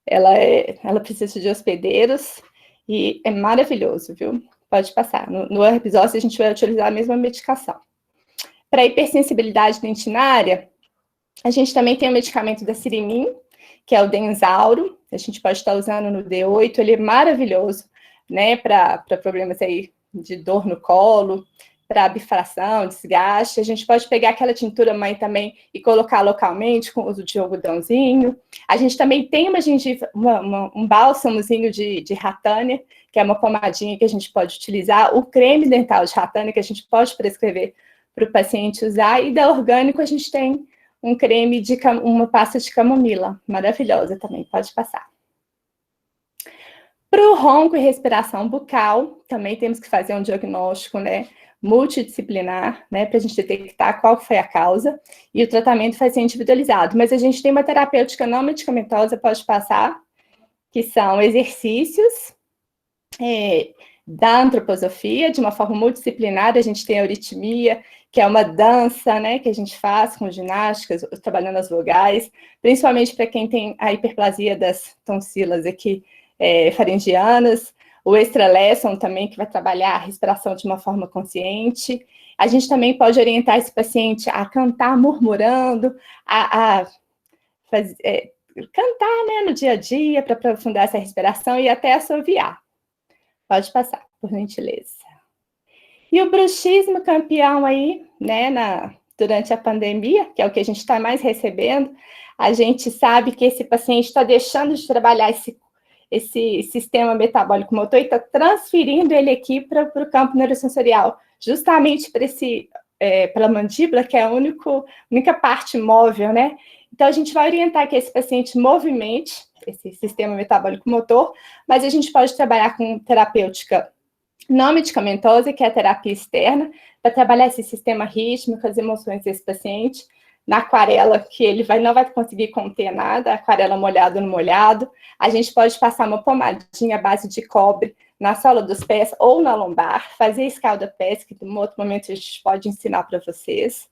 ela precisa de hospedeiros e é maravilhoso, viu? Pode passar. No herpes zoster, a gente vai utilizar a mesma medicação. Para hipersensibilidade dentinária, a gente também tem o medicamento da Sirimin, que é o Denzauro. A gente pode estar usando no D8, ele é maravilhoso, né, para problemas aí de dor no colo, para bifração, desgaste. A gente pode pegar aquela tintura mãe também e colocar localmente com o uso de algodãozinho. A gente também tem uma gengiva, um bálsamozinho de ratânia, que é uma pomadinha que a gente pode utilizar, o creme dental de ratânia, que a gente pode prescrever para o paciente usar, e da Orgânico a gente tem um creme uma pasta de camomila, maravilhosa também, pode passar. Para o ronco e respiração bucal, também temos que fazer um diagnóstico, né, multidisciplinar, né, para a gente detectar qual foi a causa, e o tratamento vai ser individualizado. Mas a gente tem uma terapêutica não medicamentosa, pode passar, que são exercícios da antroposofia, de uma forma multidisciplinar. A gente tem a euritmia, que é uma dança, né, que a gente faz com ginásticas, trabalhando as vogais, principalmente para quem tem a hiperplasia das tonsilas aqui, faringianas. O extra lesson também, que vai trabalhar a respiração de uma forma consciente. A gente também pode orientar esse paciente a cantar murmurando, cantar, né, no dia a dia, para aprofundar essa respiração e até assoviar. Pode passar, por gentileza. E o bruxismo campeão aí, né, durante a pandemia, que é o que a gente está mais recebendo, a gente sabe que esse paciente está deixando de trabalhar esse sistema metabólico motor e está transferindo ele aqui para o campo neurosensorial, justamente pela mandíbula, que é a única parte móvel, né? Então, a gente vai orientar que esse paciente movimente esse sistema metabólico motor, mas a gente pode trabalhar com terapêutica não medicamentosa, que é a terapia externa, para trabalhar esse sistema rítmico, as emoções desse paciente, na aquarela, que ele não vai conseguir conter nada, aquarela molhado no molhado. A gente pode passar uma pomadinha à base de cobre na sola dos pés ou na lombar, fazer escalda-pés, que em outro momento a gente pode ensinar para vocês.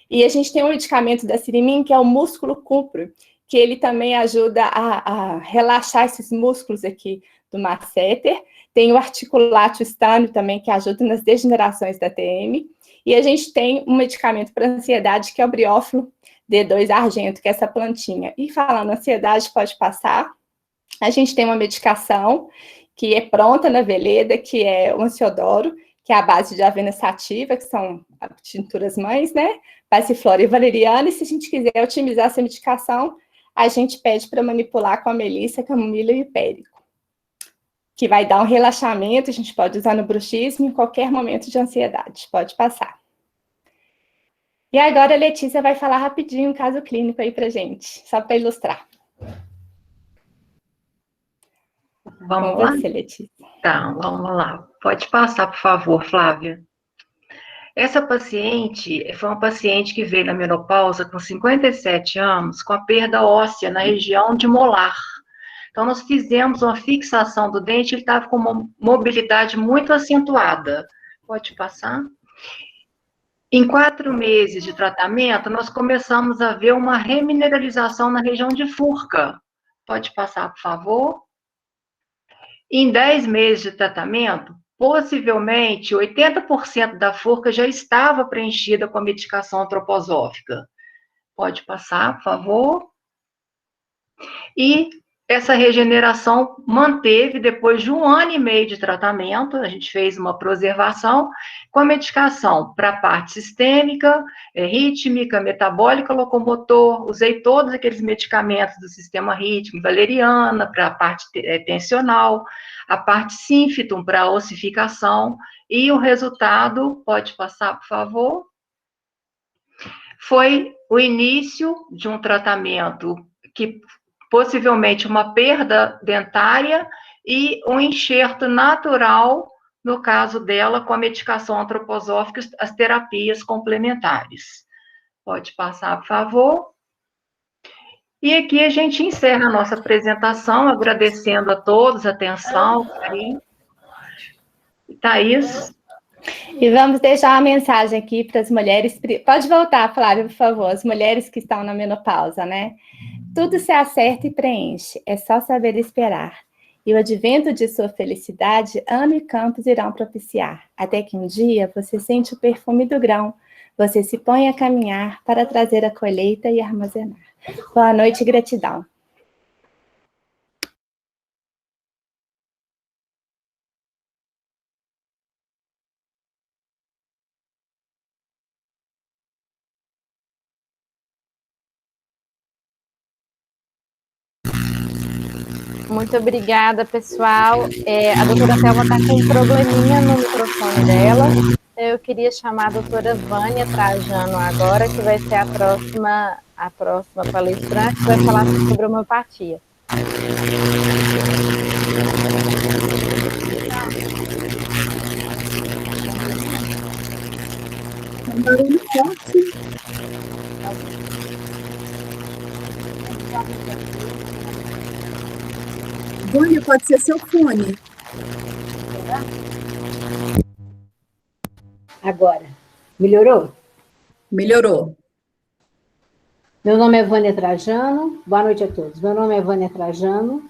E a gente tem um medicamento da Sirimin, que é o músculo cúpreo, que ele também ajuda a relaxar esses músculos aqui do masseter. Tem o articulato estâneo também, que ajuda nas degenerações da TM. E a gente tem um medicamento para ansiedade, que é o briófilo D2 argento, que é essa plantinha. E falando ansiedade, pode passar. A gente tem uma medicação que é pronta na Veleda, que é o Ansiodoro, que é a base de avena sativa, que são tinturas mães, né? Passiflora e valeriana. E se a gente quiser otimizar essa medicação, a gente pede para manipular com a melissa, camomila e hipérico, que vai dar um relaxamento, a gente pode usar no bruxismo em qualquer momento de ansiedade. Pode passar. E agora a Letícia vai falar rapidinho um caso clínico aí para gente, só para ilustrar. Vamos com lá? você, Letícia. Tá, vamos lá. Pode passar, por favor, Flávia. Essa paciente foi uma paciente que veio na menopausa com 57 anos, com a perda óssea na região de molar. Então, nós fizemos uma fixação do dente, ele estava com uma mobilidade muito acentuada. Pode passar? Em 4 meses de tratamento, nós começamos a ver uma remineralização na região de Furca. Pode passar, por favor? Em 10 meses de tratamento, possivelmente 80% da Furca já estava preenchida com a medicação antroposófica. Pode passar, por favor? E essa regeneração manteve depois de 1 ano e meio de tratamento, a gente fez uma preservação com a medicação para a parte sistêmica, rítmica, metabólica, locomotor, usei todos aqueles medicamentos do sistema rítmico, valeriana para a parte tensional, a parte sínfitum para a ossificação, e o resultado, pode passar, por favor? Foi o início de um tratamento que possivelmente uma perda dentária e um enxerto natural, no caso dela, com a medicação antroposófica, as terapias complementares. Pode passar, por favor. E aqui a gente encerra a nossa apresentação, agradecendo a todos a atenção, carinho. Thaís? E vamos deixar uma mensagem aqui para as mulheres. Pode voltar, Flávia, por favor. As mulheres que estão na menopausa, né? Tudo se acerta e preenche, é só saber esperar. E o advento de sua felicidade, ano e campos irão propiciar, até que um dia você sente o perfume do grão, você se põe a caminhar para trazer a colheita e armazenar. Boa noite e gratidão. Muito obrigada, pessoal. A doutora Thelma está com um probleminha no microfone dela. Eu queria chamar a doutora Vânia Trajano agora, que vai ser a próxima palestrante, que vai falar sobre homeopatia. Um barulho forte. Vânia, pode ser seu fone. Agora, melhorou? Melhorou. Meu nome é Vânia Trajano, boa noite a todos. Meu nome é Vânia Trajano,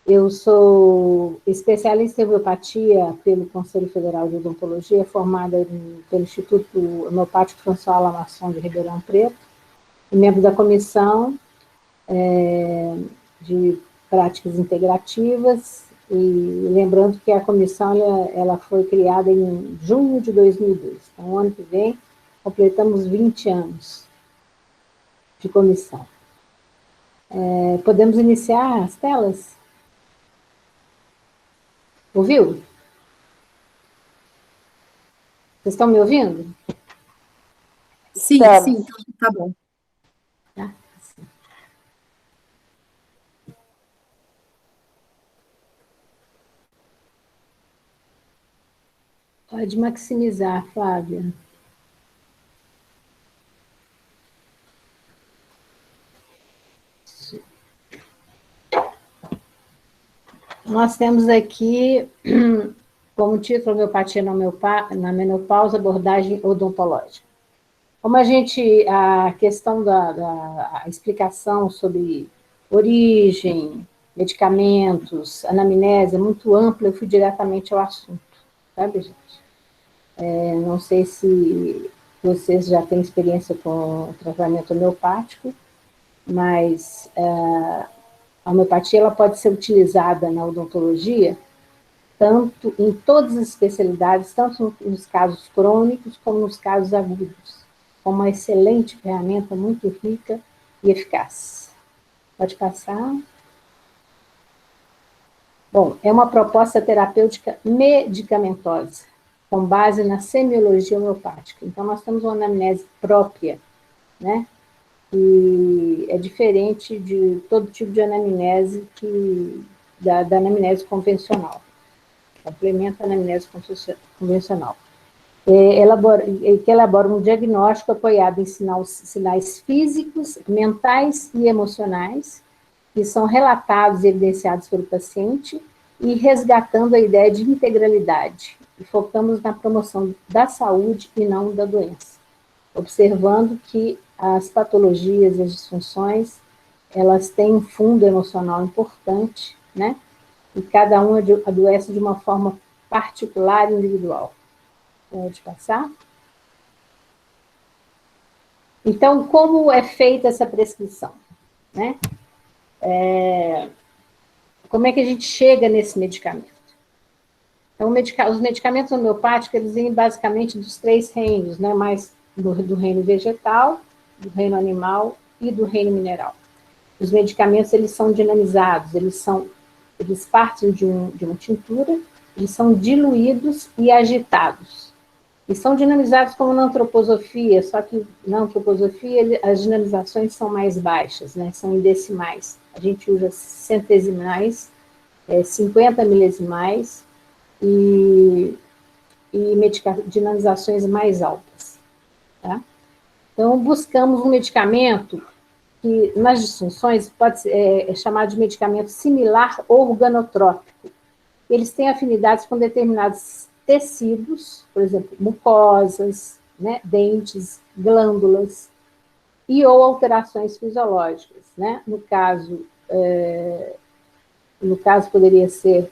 eu sou especialista em homeopatia pelo Conselho Federal de Odontologia, formada pelo Instituto Homeopático François Lamasson de Ribeirão Preto, e membro da comissão de práticas integrativas, e lembrando que a comissão ela foi criada em junho de 2002. Então, ano que vem, completamos 20 anos de comissão. Podemos iniciar as telas? Ouviu? Vocês estão me ouvindo? Sim, Estamos. sim, tá bom. Tá? Pode maximizar, Flávia. Nós temos aqui, como título, Homeopatia na menopausa, abordagem odontológica. Como a questão a explicação sobre origem, medicamentos, anamnese é muito ampla, eu fui diretamente ao assunto, sabe, gente? Não sei se vocês já têm experiência com o tratamento homeopático, mas a homeopatia ela pode ser utilizada na odontologia tanto em todas as especialidades, tanto nos casos crônicos como nos casos agudos, com uma excelente ferramenta, muito rica e eficaz. Pode passar. Bom, é uma proposta terapêutica medicamentosa, com base na semiologia homeopática. Então, nós temos uma anamnese própria, né? E é diferente de todo tipo de anamnese da anamnese convencional. Complementa a anamnese convencional. Que elabora um diagnóstico apoiado em sinais físicos, mentais e emocionais, que são relatados e evidenciados pelo paciente, e resgatando a ideia de integralidade. E focamos na promoção da saúde e não da doença, observando que as patologias e as disfunções, elas têm um fundo emocional importante, né? E cada um adoece de uma forma particular e individual. Pode passar? Então, como é feita essa prescrição? Né? Como é que a gente chega nesse medicamento? Então, os medicamentos homeopáticos, eles vêm basicamente dos 3 reinos, né? Mais do reino vegetal, do reino animal e do reino mineral. Os medicamentos, eles são dinamizados, eles partem de uma tintura, eles são diluídos e agitados. E são dinamizados como na antroposofia, só que na antroposofia as dinamizações são mais baixas, né? São em decimais. A gente usa centesimais, 50 milesimais e dinamizações mais altas. Tá? Então, buscamos um medicamento que, nas disfunções, pode ser chamado de medicamento similar organotrópico. Eles têm afinidades com determinados tecidos, por exemplo, mucosas, né, dentes, glândulas, e ou alterações fisiológicas. Né? No caso poderia ser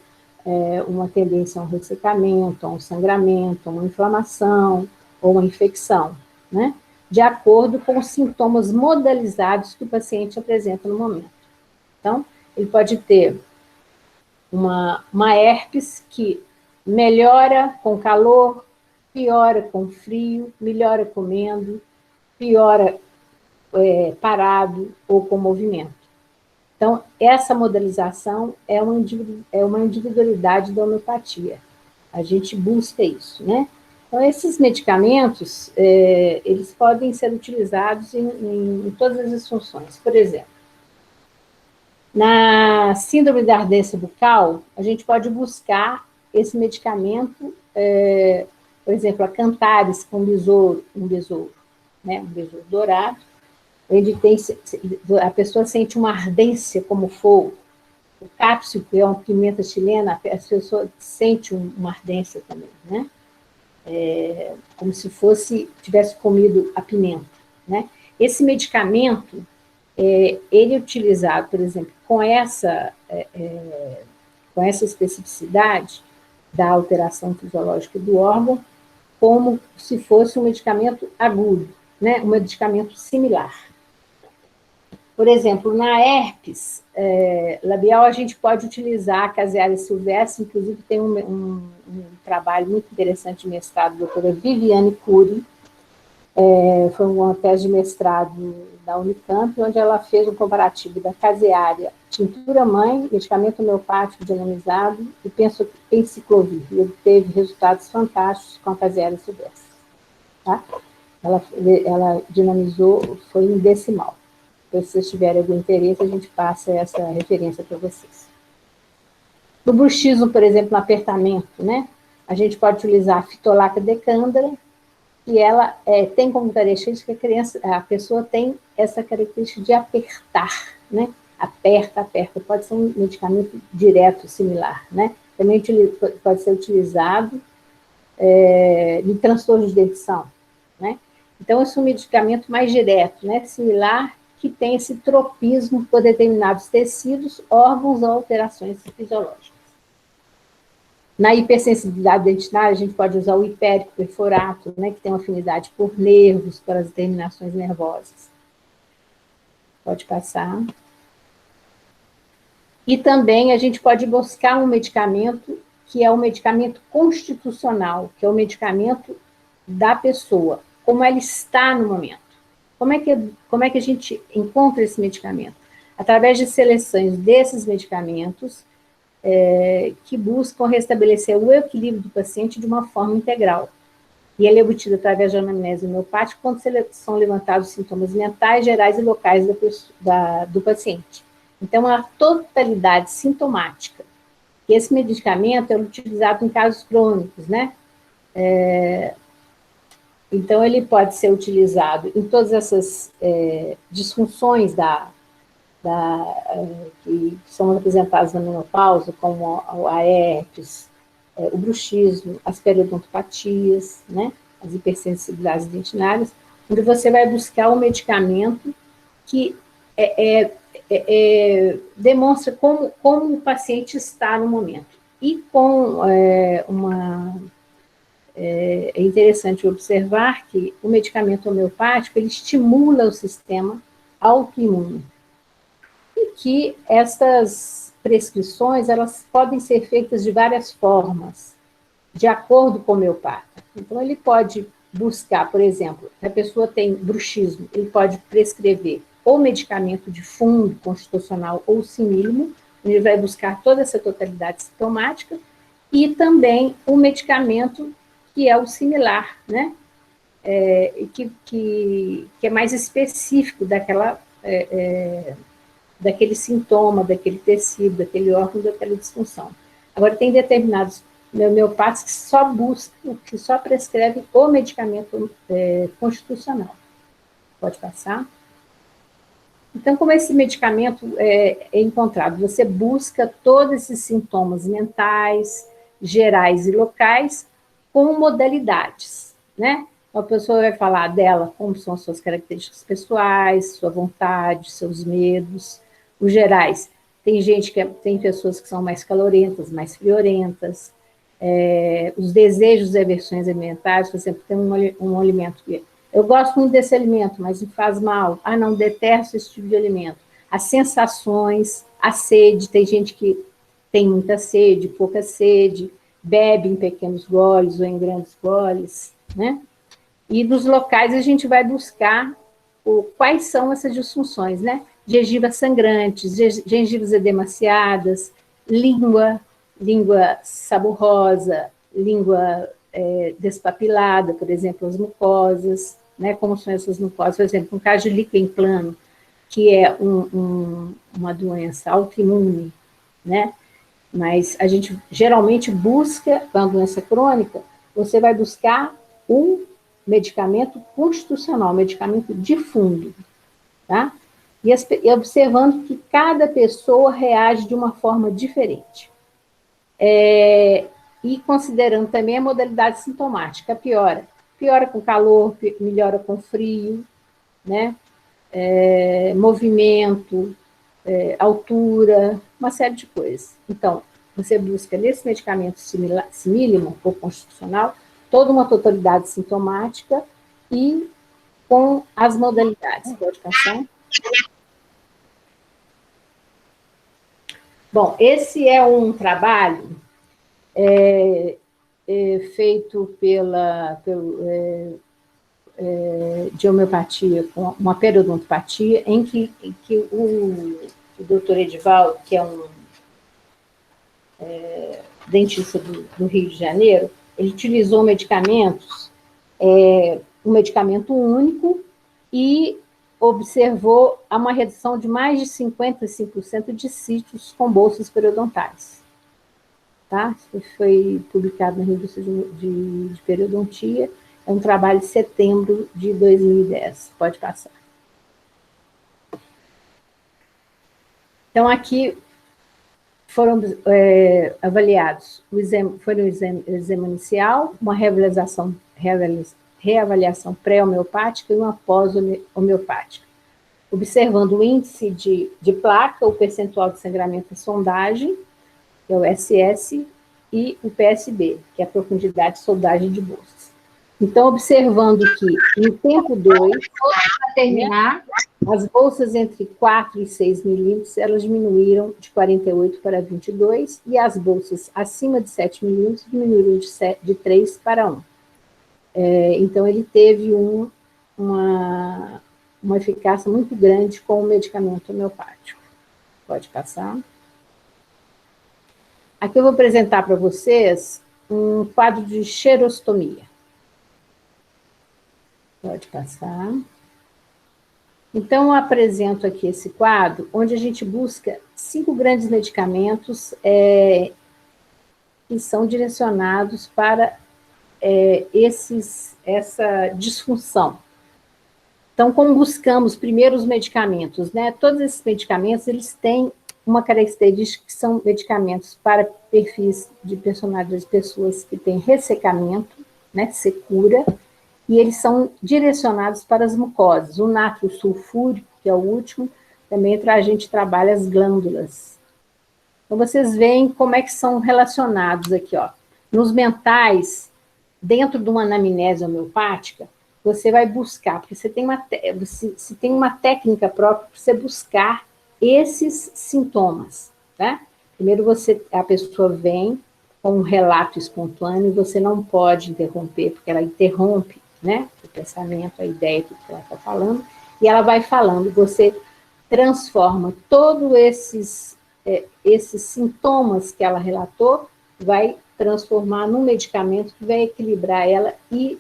uma tendência a um ressecamento, a um sangramento, a uma inflamação, ou uma infecção, né? De acordo com os sintomas modalizados que o paciente apresenta no momento. Então, ele pode ter uma herpes que melhora com calor, piora com frio, melhora comendo, piora parado ou com movimento. Então, essa modalização é uma individualidade da homeopatia. A gente busca isso, né? Então, esses medicamentos, eles podem ser utilizados em todas as disfunções. Por exemplo, na síndrome da ardência bucal, a gente pode buscar esse medicamento, por exemplo, a Cantares com um besouro, né, um besouro dourado, a pessoa sente uma ardência como fogo. O cápsio, que é uma pimenta chilena, a pessoa sente uma ardência também, né? Como se tivesse comido a pimenta, né? Esse medicamento, ele é utilizado, por exemplo, com essa especificidade da alteração fisiológica do órgão, como se fosse um medicamento agudo, né? Um medicamento similar. Por exemplo, na herpes labial, a gente pode utilizar a Casearia silvestre, inclusive tem um trabalho muito interessante de mestrado da doutora Viviane Cury, foi uma tese de mestrado da Unicamp, onde ela fez um comparativo da Casearia tintura mãe, medicamento homeopático dinamizado e penciclovir. E obteve resultados fantásticos com a caseária silvestre. Tá? Ela dinamizou, foi em decimal. Então, se vocês tiverem algum interesse, a gente passa essa referência para vocês. No bruxismo, por exemplo, no apertamento, né? A gente pode utilizar a fitolaca decandra, e ela tem como característica que a pessoa tem essa característica de apertar, né? Aperta, aperta. Pode ser um medicamento direto, similar, né? Também pode ser utilizado em transtorno de dentição, né? Então, esse é um medicamento mais direto, né? Similar, que tem esse tropismo por determinados tecidos, órgãos ou alterações fisiológicas. Na hipersensibilidade dentitária, a gente pode usar o hipérico perforato, né, que tem uma afinidade por nervos, para as terminações nervosas. Pode passar. E também a gente pode buscar um medicamento que é o medicamento constitucional, que é o medicamento da pessoa, como ela está no momento. Como é que a gente encontra esse medicamento? Através de seleções desses medicamentos que buscam restabelecer o equilíbrio do paciente de uma forma integral. E ele é obtido através de anamnese homeopática quando são levantados sintomas mentais, gerais e locais do paciente. Então, a totalidade sintomática. E esse medicamento é utilizado em casos crônicos, né? Então, ele pode ser utilizado em todas essas disfunções que são representadas na menopausa, como a herpes, o bruxismo, as periodontopatias, né, as hipersensibilidades dentinárias, onde você vai buscar um medicamento que demonstra como o paciente está no momento. E é interessante observar que o medicamento homeopático, ele estimula o sistema autoimune. E que essas prescrições, elas podem ser feitas de várias formas, de acordo com o homeopata. Então, ele pode buscar, por exemplo, se a pessoa tem bruxismo, ele pode prescrever ou medicamento de fundo constitucional ou simílimo, ele vai buscar toda essa totalidade sintomática, e também o medicamento que é o similar, né? Que é mais específico daquele sintoma, daquele tecido, daquele órgão, daquela disfunção. Agora, tem determinados homeopatas que só buscam, que só prescrevem o medicamento constitucional. Pode passar? Então, como esse medicamento é encontrado? Você busca todos esses sintomas mentais, gerais e locais, com modalidades, né? Então, a pessoa vai falar dela como são as suas características pessoais, sua vontade, seus medos. Os gerais, tem pessoas que são mais calorentas, mais friorentas, os desejos e aversões alimentares, por exemplo, tem um alimento que eu gosto muito desse alimento, mas me faz mal. Ah, não, detesto esse tipo de alimento. As sensações, a sede, tem gente que tem muita sede, pouca sede, bebe em pequenos goles ou em grandes goles, né? E nos locais a gente vai buscar quais são essas disfunções, né? Gengivas sangrantes, gengivas edemaciadas, língua saborrosa, língua despapilada, por exemplo, as mucosas, né? Como são essas mucosas? Por exemplo, um caso de líquen plano, que é uma doença autoimune, né? Mas a gente geralmente busca, com a doença crônica, você vai buscar um medicamento constitucional, medicamento de fundo, tá? E observando que cada pessoa reage de uma forma diferente. E considerando também a modalidade sintomática, piora com calor, melhora com frio, né? Movimento, altura, uma série de coisas. Então, você busca nesse medicamento simílimo ou constitucional toda uma totalidade sintomática e com as modalidades. Pode passar? Bom, esse é um trabalho feito de homeopatia, com uma periodontopatia, em que o doutor Edivaldo, que é um dentista do Rio de Janeiro, ele utilizou medicamentos, um medicamento único, e observou uma redução de mais de 55% de sítios com bolsas periodontais. Tá? Isso foi publicado na revista de periodontia, é um trabalho de setembro de 2010. Pode passar. Então, aqui foram avaliados o exame inicial, uma reavaliação pré-homeopática e uma pós-homeopática, observando o índice de placa, o percentual de sangramento e sondagem, que é o SS, e o PSB, que é a profundidade de soldagem de bolsas. Então, observando que no tempo 2, para terminar, as bolsas entre 4 e 6 milímetros, elas diminuíram de 48 para 22, e as bolsas acima de 7 milímetros diminuíram de 3 para 1. Então, ele teve uma eficácia muito grande com o medicamento homeopático. Pode passar. Aqui eu vou apresentar para vocês um quadro de xerostomia. Pode passar. Então, eu apresento aqui esse quadro, onde a gente busca 5 grandes medicamentos que são direcionados para essa disfunção. Então, como buscamos primeiro os medicamentos, né? Todos esses medicamentos, eles têm uma característica que são medicamentos para perfis de personalidade de pessoas que têm ressecamento, né? Secura, e eles são direcionados para as mucosas. O nátrio sulfúrico, que é o último, também a gente trabalha as glândulas. Então, vocês veem como é que são relacionados aqui, ó. Nos mentais, dentro de uma anamnese homeopática, você vai buscar, porque você tem uma técnica própria para você buscar esses sintomas, tá? Primeiro a pessoa vem com um relato espontâneo, você não pode interromper, porque ela interrompe, né, o pensamento, a ideia que ela está falando, e ela vai falando, você transforma todos esses sintomas que ela relatou, vai transformar num medicamento que vai equilibrar ela e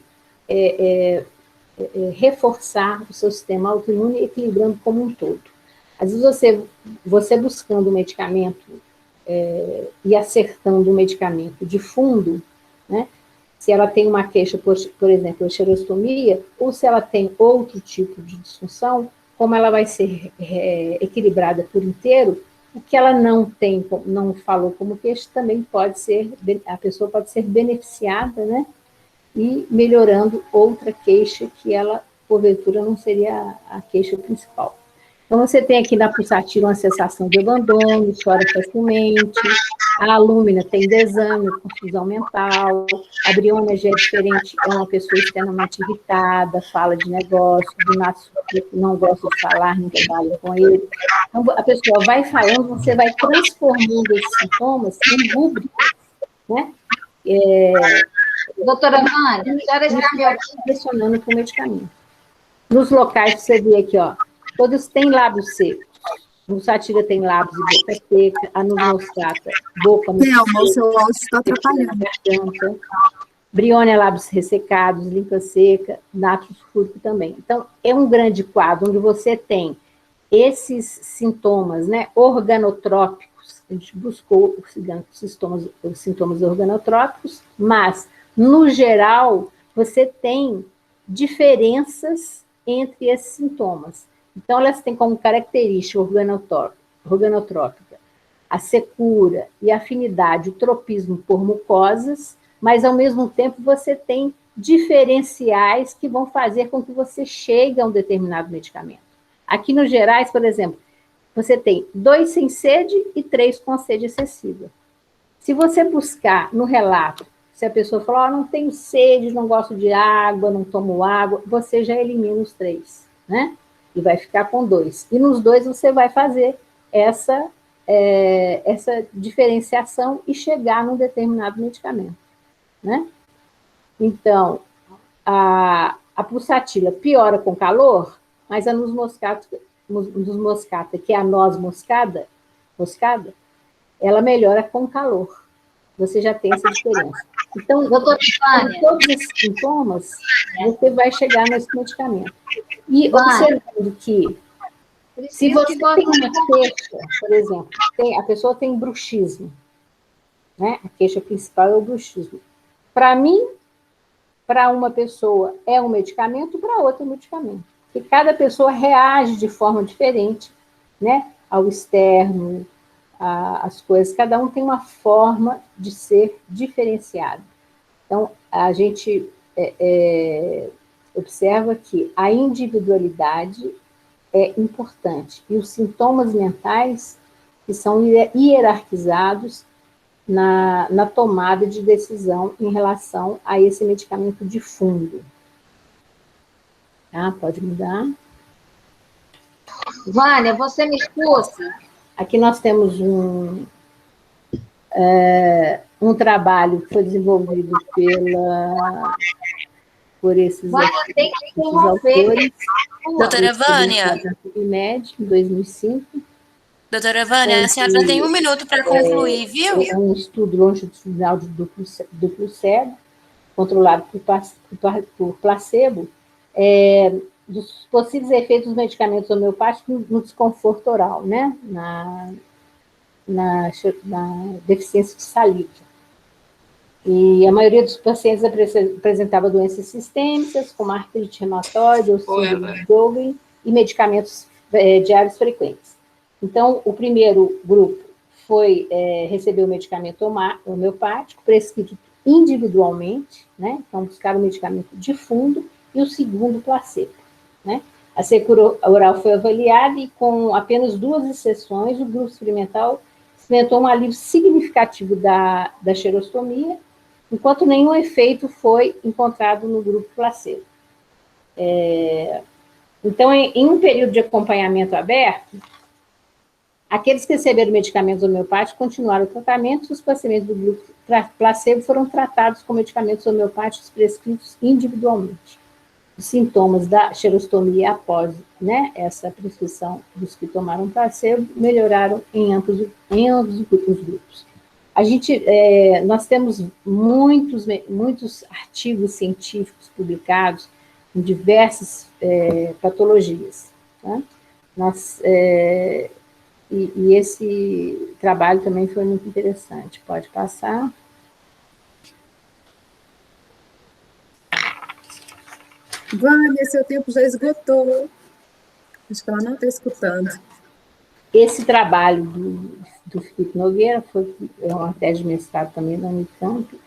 reforçar o seu sistema autoimune, equilibrando como um todo. Às vezes você buscando um medicamento e acertando um medicamento de fundo, né? Se ela tem uma queixa, por exemplo, a xerostomia, ou se ela tem outro tipo de disfunção, como ela vai ser equilibrada por inteiro, o que ela não falou como queixa, também pode ser, a pessoa pode ser beneficiada, né? E melhorando outra queixa que ela, porventura, não seria a queixa principal. Então, você tem aqui na pulsatila uma sensação de abandono, chora facilmente, a alúmina tem desânimo, confusão mental, a briônia já é diferente, é uma pessoa extremamente irritada, fala de negócio, do nato não gosta de falar, não trabalha com ele. Então, a pessoa vai falando, você vai transformando esses sintomas em rúbricas, né? Doutora Vânia, a senhora escreveu aqui. Pressionando com o medicamento. Nos locais que você vê aqui, ó, todos têm lábios secos. No satira tem lábios e boca seca, a moscata, boca muito seca. O seu áudio está atrapalhando. Garganta, briônia, lábios ressecados, língua seca, nátrio sulfúrico também. Então, é um grande quadro onde você tem esses sintomas, né, organotrópicos. A gente buscou os sintomas organotrópicos, mas, no geral, você tem diferenças entre esses sintomas. Então, elas têm como característica organotrópica a secura e a afinidade, o tropismo por mucosas, mas, ao mesmo tempo, você tem diferenciais que vão fazer com que você chegue a um determinado medicamento. Aqui, nos gerais, por exemplo, você tem 2 sem sede e 3 com sede excessiva. Se você buscar no relato, se a pessoa falar, não tenho sede, não gosto de água, não tomo água, você já elimina os 3, né? E vai ficar com 2. E nos 2 você vai fazer essa diferenciação e chegar num determinado medicamento, né? Então, a pulsatila piora com calor, mas a noz moscato dos moscata, que é a noz moscada, ela melhora com calor. Você já tem essa diferença. Então, doutora com todos esses sintomas, você vai chegar nesse medicamento. E observando que, se você tem uma queixa, por exemplo, a pessoa tem bruxismo, né? A queixa principal é o bruxismo. Para mim, para uma pessoa é um medicamento, para outra é um medicamento. Porque cada pessoa reage de forma diferente, né? Ao externo, às coisas. Cada um tem uma forma de ser diferenciado. Então, a gente observa que a individualidade é importante. E os sintomas mentais, que são hierarquizados na tomada de decisão em relação a esse medicamento de fundo. Tá? Pode mudar. Vânia, você me escuta? Aqui nós temos um trabalho que foi desenvolvido por esses autores. Doutora Vânia. Em 2005. Doutora Vânia, a senhora tem 1 minuto para concluir, viu? É um estudo longitudinal de duplo cego, controlado por placebo, dos possíveis efeitos dos medicamentos homeopáticos no desconforto oral, né? Na deficiência de saliva. E a maioria dos pacientes apresentava doenças sistêmicas, como artrite reumatoide, ou síndrome de Sjögren, e medicamentos diários frequentes. Então, o primeiro grupo recebeu o medicamento homeopático, prescrito individualmente, né? Então, buscaram o medicamento de fundo, e o segundo, placebo, né? A secura oral foi avaliada e, com apenas 2 exceções, o grupo experimental experimentou um alívio significativo da xerostomia, enquanto nenhum efeito foi encontrado no grupo placebo. Então, em um período de acompanhamento aberto, aqueles que receberam medicamentos homeopáticos continuaram o tratamento, e os pacientes do grupo placebo foram tratados com medicamentos homeopáticos prescritos individualmente. Os sintomas da xerostomia após, né, essa prescrição dos que tomaram placebo melhoraram em ambos os grupos. Nós temos muitos artigos científicos publicados em diversas patologias. Tá? E esse trabalho também foi muito interessante. Pode passar. Vânia, seu tempo já esgotou. Acho que ela não está escutando. Esse trabalho do Felipe Nogueira é uma tese de mestrado também da Unicamp.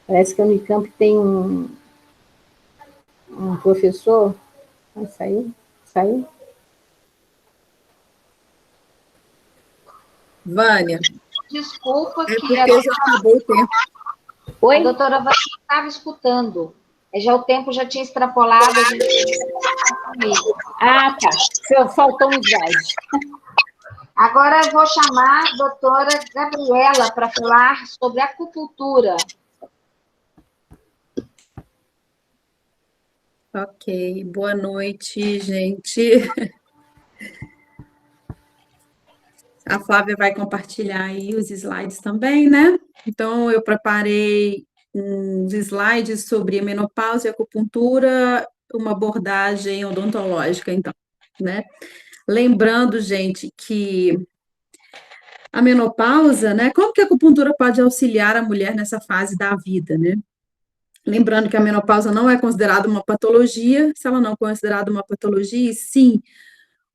Parece que a Unicamp tem um professor... Saiu? Vânia. Desculpa, que porque já acabou o tempo. Oi? A doutora Vânia estava escutando. O tempo já tinha extrapolado. Ah, tá. Faltou um slide. Agora eu vou chamar a doutora Gabriela para falar sobre acupuntura. Ok, boa noite, gente. A Flávia vai compartilhar aí os slides também, né? Então, eu preparei uns slides sobre a menopausa e acupuntura, uma abordagem odontológica, então, né? Lembrando, gente, que a menopausa, né? Como que a acupuntura pode auxiliar a mulher nessa fase da vida, né? Lembrando que a menopausa não é considerada uma patologia, se ela não é considerada uma patologia, sim,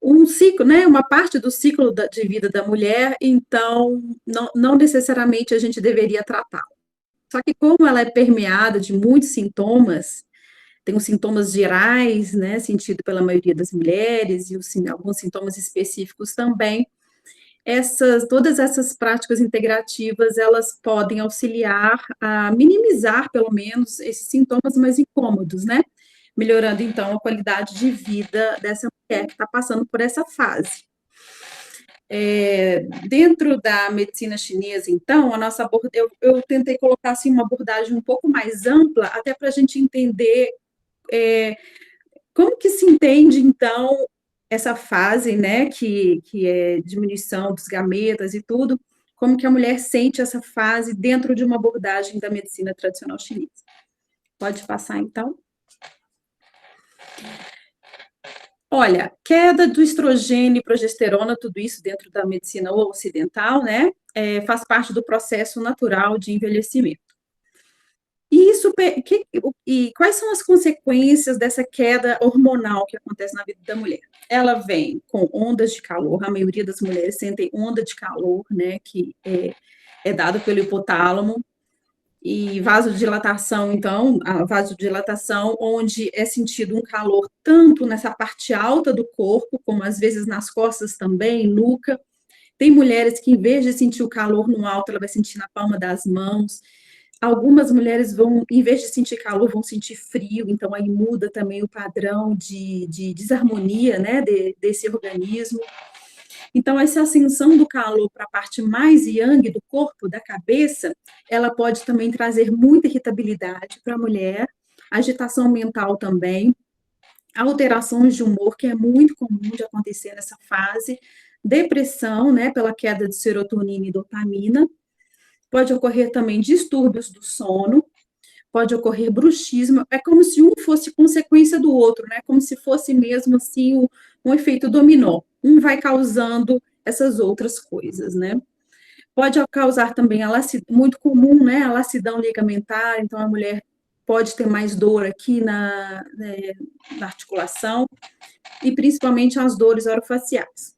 um ciclo, né, uma parte do ciclo de vida da mulher, então não necessariamente a gente deveria tratá-la. Só que como ela é permeada de muitos sintomas, tem os sintomas gerais, né, sentido pela maioria das mulheres, e alguns sintomas específicos também, todas essas práticas integrativas, elas podem auxiliar a minimizar, pelo menos, esses sintomas mais incômodos, né? Melhorando, então, a qualidade de vida dessa mulher que está passando por essa fase. Dentro da medicina chinesa, então, eu tentei colocar, assim, uma abordagem um pouco mais ampla, até para a gente entender como que se entende, então, essa fase, né, que é diminuição dos gametas e tudo, como que a mulher sente essa fase dentro de uma abordagem da medicina tradicional chinesa. Pode passar, então. Olha, queda do estrogênio e progesterona, tudo isso dentro da medicina ocidental, né, faz parte do processo natural de envelhecimento. E quais são as consequências dessa queda hormonal que acontece na vida da mulher? Ela vem com ondas de calor, a maioria das mulheres sentem onda de calor, né, que é dado pelo hipotálamo, e vasodilatação, então, a vasodilatação, onde é sentido um calor tanto nessa parte alta do corpo, como às vezes nas costas também, nuca. Tem mulheres que, em vez de sentir o calor no alto, ela vai sentir na palma das mãos. Algumas mulheres vão, em vez de sentir calor, vão sentir frio, então aí muda também o padrão de desarmonia, né, desse organismo. Então, essa ascensão do calor para a parte mais yang do corpo, da cabeça, ela pode também trazer muita irritabilidade para a mulher, agitação mental também, alterações de humor, que é muito comum de acontecer nessa fase, depressão, né, pela queda de serotonina e dopamina, pode ocorrer também distúrbios do sono, pode ocorrer bruxismo, é como se um fosse consequência do outro, né, como se fosse mesmo assim um efeito dominó, um vai causando essas outras coisas, né. Pode causar também, muito comum, né, a lacidão ligamentar, então a mulher pode ter mais dor aqui na articulação, e principalmente as dores orofaciais.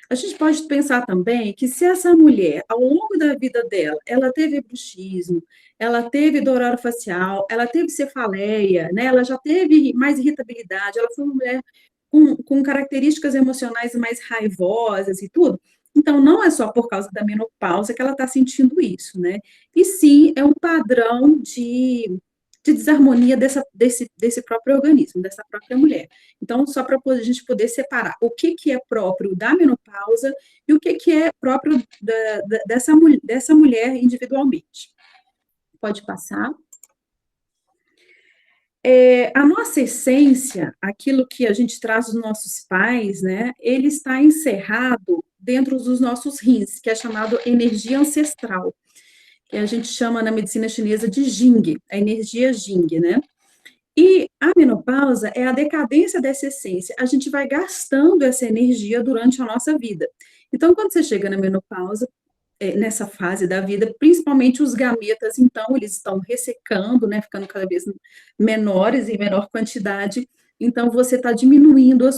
A gente pode pensar também que se essa mulher, ao longo da vida dela, ela teve bruxismo, ela teve dor orofacial, ela teve cefaleia, né, ela já teve mais irritabilidade, ela foi uma mulher com características emocionais mais raivosas e tudo, então não é só por causa da menopausa que ela está sentindo isso, né? E sim, é um padrão de desarmonia desse próprio organismo, dessa própria mulher. Então, só para a gente poder separar o que é próprio da menopausa e o que é próprio dessa mulher individualmente. Pode passar. A nossa essência, aquilo que a gente traz dos nossos pais, né, ele está encerrado dentro dos nossos rins, que é chamado energia ancestral, que a gente chama na medicina chinesa de Jing, a energia Jing, né? E a menopausa é a decadência dessa essência. A gente vai gastando essa energia durante a nossa vida. Então, quando você chega na menopausa, nessa fase da vida, principalmente os gametas, então, eles estão ressecando, né? Ficando cada vez menores, em menor quantidade. Então, você está diminuindo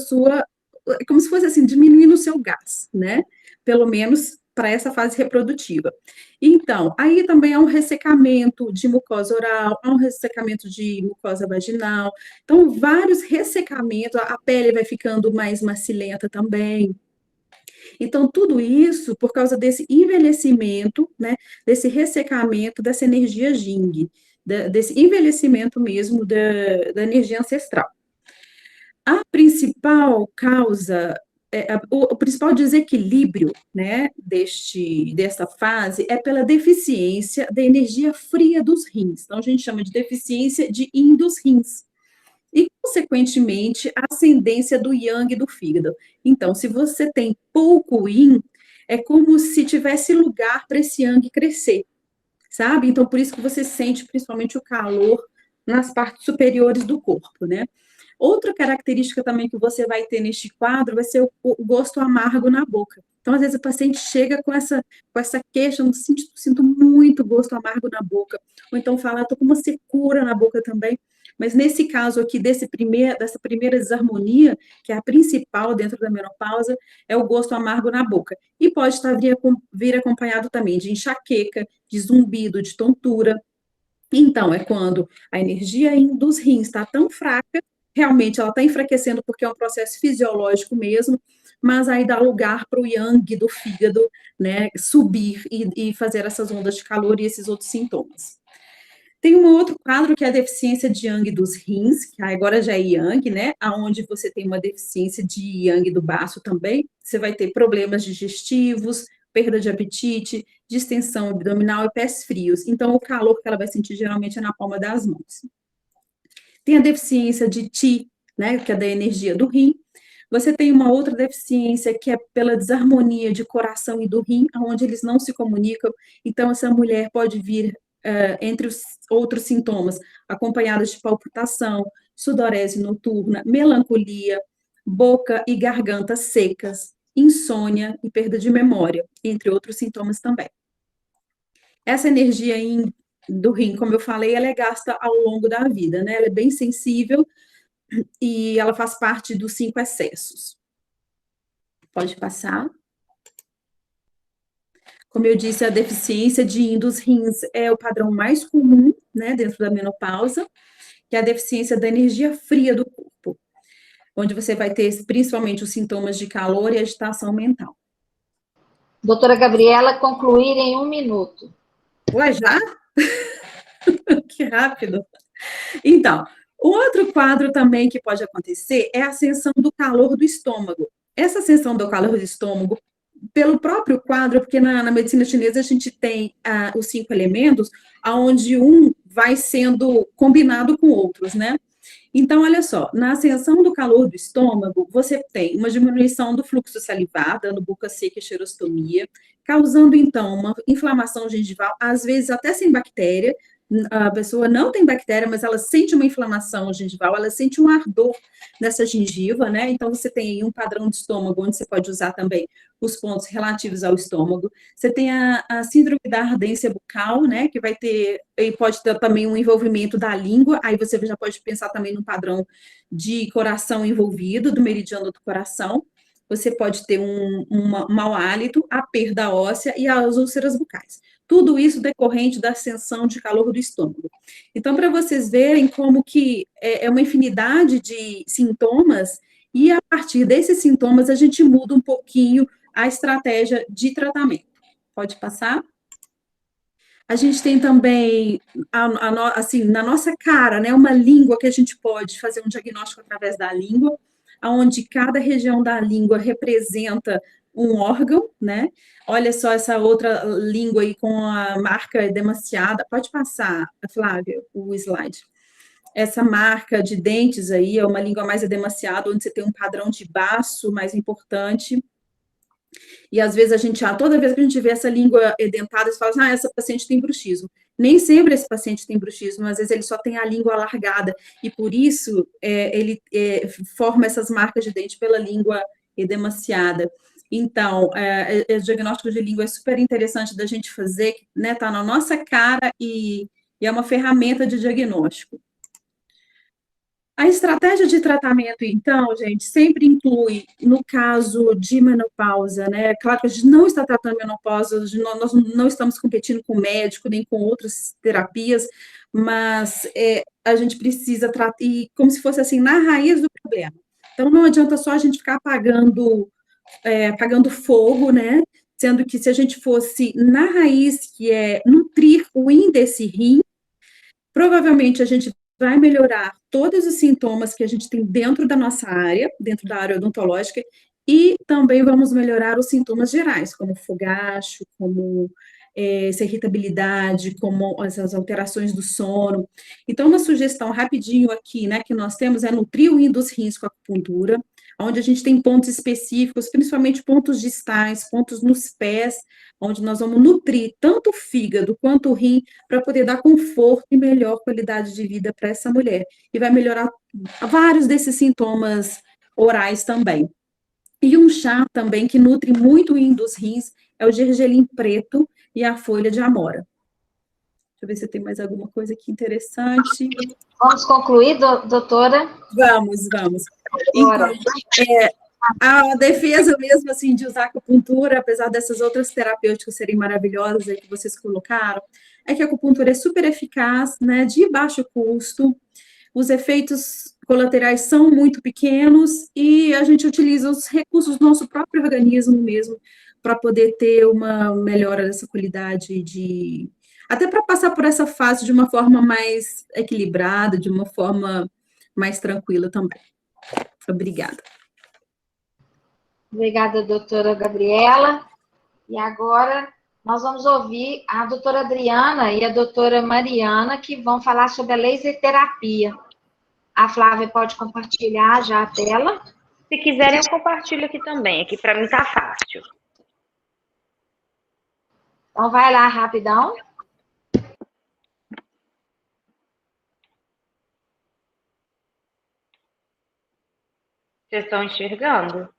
como se fosse assim, diminuindo o seu gás, né? Pelo menos para essa fase reprodutiva. Então, aí também há um ressecamento de mucosa oral, há um ressecamento de mucosa vaginal, então vários ressecamentos, a pele vai ficando mais macilenta também. Então, tudo isso por causa desse envelhecimento, né, desse ressecamento dessa energia Jing, desse envelhecimento mesmo da energia ancestral. A principal causa, o principal desequilíbrio, né, dessa fase é pela deficiência da energia fria dos rins. Então, a gente chama de deficiência de yin dos rins. E, consequentemente, a ascendência do yang do fígado. Então, se você tem pouco yin, é como se tivesse lugar para esse yang crescer, sabe? Então, por isso que você sente principalmente o calor nas partes superiores do corpo, né? Outra característica também que você vai ter neste quadro vai ser o gosto amargo na boca. Então, às vezes, o paciente chega com essa queixa, eu sinto muito gosto amargo na boca. Ou então fala, estou com uma secura na boca também. Mas nesse caso aqui, dessa primeira desarmonia, que é a principal dentro da menopausa, é o gosto amargo na boca. E pode estar vir acompanhado também de enxaqueca, de zumbido, de tontura. Então, é quando a energia dos rins está tão fraca, realmente ela está enfraquecendo porque é um processo fisiológico mesmo, mas aí dá lugar para o yang do fígado, né, subir e fazer essas ondas de calor e esses outros sintomas. Tem um outro quadro que é a deficiência de yang dos rins, que agora já é yang, né, aonde você tem uma deficiência de yang do baço também, você vai ter problemas digestivos, perda de apetite, distensão abdominal e pés frios. Então, o calor que ela vai sentir geralmente é na palma das mãos. Tem a deficiência de Qi, né, que é da energia do rim, Você tem uma outra deficiência que é pela desarmonia de coração e do rim, onde eles não se comunicam. Então, essa mulher pode vir, entre os outros sintomas, acompanhada de palpitação, sudorese noturna, melancolia, boca e garganta secas, insônia e perda de memória, entre outros sintomas também. Essa energia do rim, como eu falei, ela é gasta ao longo da vida, né? Ela é bem sensível e ela faz parte dos 5 excessos. Pode passar. Como eu disse, a deficiência de yin dos rins é o padrão mais comum, né, dentro da menopausa, que é a deficiência da energia fria do corpo, onde você vai ter principalmente os sintomas de calor e agitação mental. Doutora Gabriela, concluir em 1 minuto. Ué, já? Que rápido. Então, outro quadro também que pode acontecer é a ascensão do calor do estômago. Essa ascensão do calor do estômago, pelo próprio quadro, porque na medicina chinesa a gente tem os 5 elementos, onde um vai sendo combinado com outros, né? Então, olha só, na ascensão do calor do estômago, você tem uma diminuição do fluxo salivar, dando boca seca e xerostomia, causando, então, uma inflamação gengival, às vezes até sem bactéria. A pessoa não tem bactéria, mas ela sente uma inflamação gengival, ela sente um ardor nessa gengiva, né? Então, você tem aí um padrão de estômago, onde você pode usar também os pontos relativos ao estômago. Você tem a síndrome da ardência bucal, né? Que vai ter, e pode ter também um envolvimento da língua, aí você já pode pensar também no padrão de coração envolvido, do meridiano do coração. Você pode ter um mau hálito, a perda óssea e as úlceras bucais. Tudo isso decorrente da ascensão de calor do estômago. Então, para vocês verem como que é uma infinidade de sintomas, e a partir desses sintomas a gente muda um pouquinho a estratégia de tratamento. Pode passar? A gente tem também, assim, na nossa cara, né, uma língua que a gente pode fazer um diagnóstico através da língua, onde cada região da língua representa um órgão, né? Olha só essa outra língua aí com a marca edemaciada. Pode passar, Flávia, o slide. Essa marca de dentes aí é uma língua mais edemaciada, onde você tem um padrão de baço mais importante. E às vezes toda vez que a gente vê essa língua edentada, você fala assim, essa paciente tem bruxismo. Nem sempre esse paciente tem bruxismo, às vezes ele só tem a língua alargada, e por isso ele forma essas marcas de dente pela língua edemaciada. Então, o diagnóstico de língua é super interessante da gente fazer, né? Tá na nossa cara e é uma ferramenta de diagnóstico. A estratégia de tratamento, então, gente, sempre inclui, no caso de menopausa, né? Claro que a gente não está tratando menopausa, nós não estamos competindo com o médico, nem com outras terapias, mas a gente precisa tratar, e como se fosse assim, na raiz do problema. Então, não adianta só a gente ficar apagando fogo, né? Sendo que se a gente fosse na raiz, que é nutrir o yin desse rim, provavelmente a gente vai melhorar todos os sintomas que a gente tem dentro da nossa área, dentro da área odontológica, e também vamos melhorar os sintomas gerais, como fogacho, como essa irritabilidade, como essas alterações do sono. Então, uma sugestão rapidinho aqui, né, que nós temos é nutrir o yin dos rins com a acupuntura, onde a gente tem pontos específicos, principalmente pontos distais, pontos nos pés, onde nós vamos nutrir tanto o fígado quanto o rim para poder dar conforto e melhor qualidade de vida para essa mulher. E vai melhorar vários desses sintomas orais também. E um chá também que nutre muito o yin dos rins é o gergelim preto e a folha de amora. Deixa eu ver se tem mais alguma coisa aqui interessante. Vamos concluir, doutora? Vamos. Então, a defesa mesmo, assim, de usar acupuntura, apesar dessas outras terapêuticas serem maravilhosas aí que vocês colocaram, é que a acupuntura é super eficaz, né, de baixo custo, os efeitos colaterais são muito pequenos e a gente utiliza os recursos do nosso próprio organismo mesmo para poder ter uma melhora dessa qualidade de... Até para passar por essa fase de uma forma mais equilibrada, de uma forma mais tranquila também. Obrigada. Obrigada, doutora Gabriela. E agora nós vamos ouvir a doutora Adriana e a doutora Mariana, que vão falar sobre a laser terapia. A Flávia pode compartilhar já a tela. Se quiserem, eu compartilho aqui também. Aqui para mim tá fácil. Então, vai lá rapidão. Vocês estão enxergando?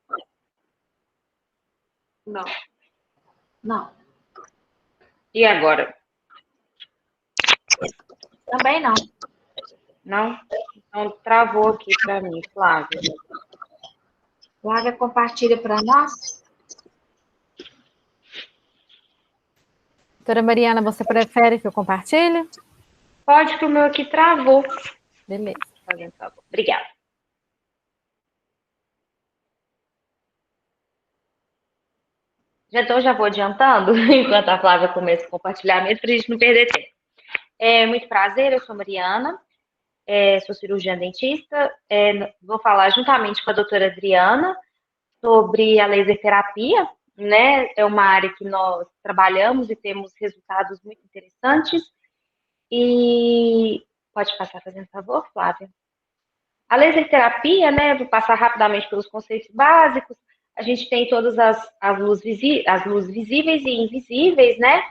Não. Não. E agora? Também não. Não? Então, travou aqui para mim, Flávia. Flávia, compartilha para nós. Doutora Mariana, você prefere que eu compartilhe? Pode, que o meu aqui travou. Beleza. Fazendo favor. Obrigada. Então, já vou adiantando, enquanto a Flávia começa o compartilhamento, para a gente não perder tempo. Muito prazer, eu sou Mariana, sou cirurgiã dentista, vou falar juntamente com a doutora Adriana sobre a laser terapia, né? É uma área que nós trabalhamos e temos resultados muito interessantes. E pode passar, fazendo favor, Flávia? A laser terapia, né? Vou passar rapidamente pelos conceitos básicos. A gente tem todas as luzes visíveis e invisíveis, né?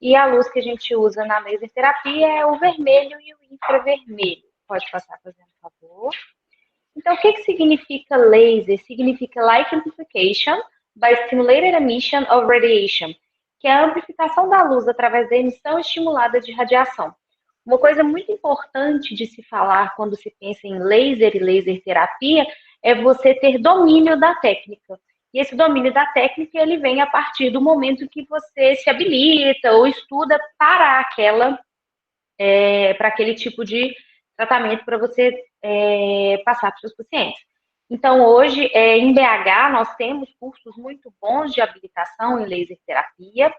E a luz que a gente usa na laser terapia é o vermelho e o infravermelho. Pode passar, fazendo favor. Então, o que significa laser? Significa Light Amplification by Stimulated Emission of Radiation, que é a amplificação da luz através da emissão estimulada de radiação. Uma coisa muito importante de se falar quando se pensa em laser e laser terapia é você ter domínio da técnica. E esse domínio da técnica, ele vem a partir do momento que você se habilita ou estuda para aquele tipo de tratamento para você passar para os seus pacientes. Então, hoje, em BH, nós temos cursos muito bons de habilitação em laser terapia,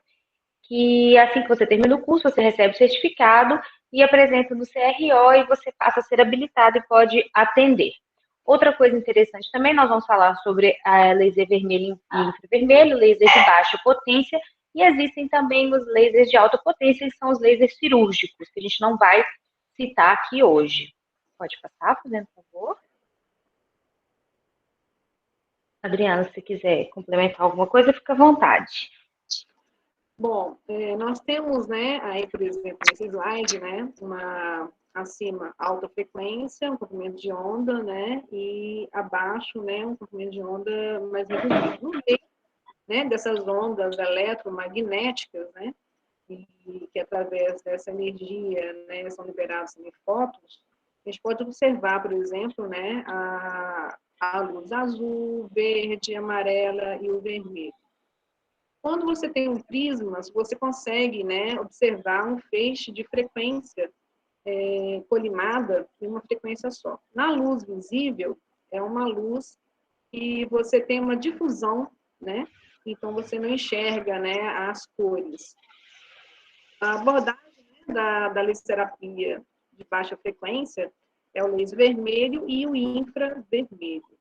que assim que você termina o curso, você recebe o certificado e apresenta no CRO e você passa a ser habilitado e pode atender. Outra coisa interessante também, nós vamos falar sobre a laser vermelho e infravermelho, laser de baixa potência, e existem também os lasers de alta potência, que são os lasers cirúrgicos, que a gente não vai citar aqui hoje. Pode passar, fazendo favor? Adriana, se quiser complementar alguma coisa, fica à vontade. Bom, nós temos, né, aí, por exemplo, nesse slide, né, acima alta frequência, um comprimento de onda, né, e abaixo, né, um comprimento de onda mais reduzido. No meio, né, dessas ondas eletromagnéticas, né, e que através dessa energia, né, são liberados em fótons, a gente pode observar, por exemplo, né, a luz azul, verde, amarela e o vermelho. Quando você tem um prisma, você consegue, né, observar um feixe de frequência colimada em uma frequência só. Na luz visível, é uma luz que você tem uma difusão, né? Então, você não enxerga, né, as cores. A abordagem, né, da laserterapia de baixa frequência é o laser vermelho e o infravermelho.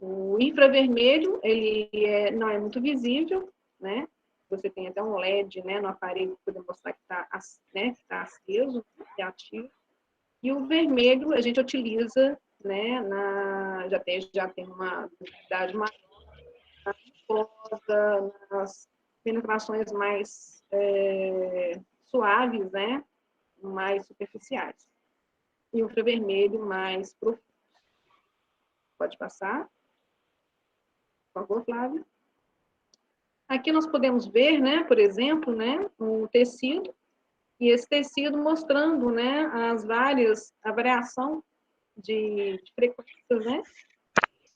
O infravermelho, ele não é muito visível, né? Você tem até um LED, né, no aparelho para poder mostrar que está, né, que tá aceso, que é ativo. E o vermelho a gente utiliza, né, já tem uma visibilidade maior, na mucosa, nas penetrações mais suaves, né, mais superficiais. E o infravermelho mais profundo. Pode passar? Por favor, Flávia. Aqui nós podemos ver, né, por exemplo, né, o tecido, e esse tecido mostrando, né, a variação de frequências, né,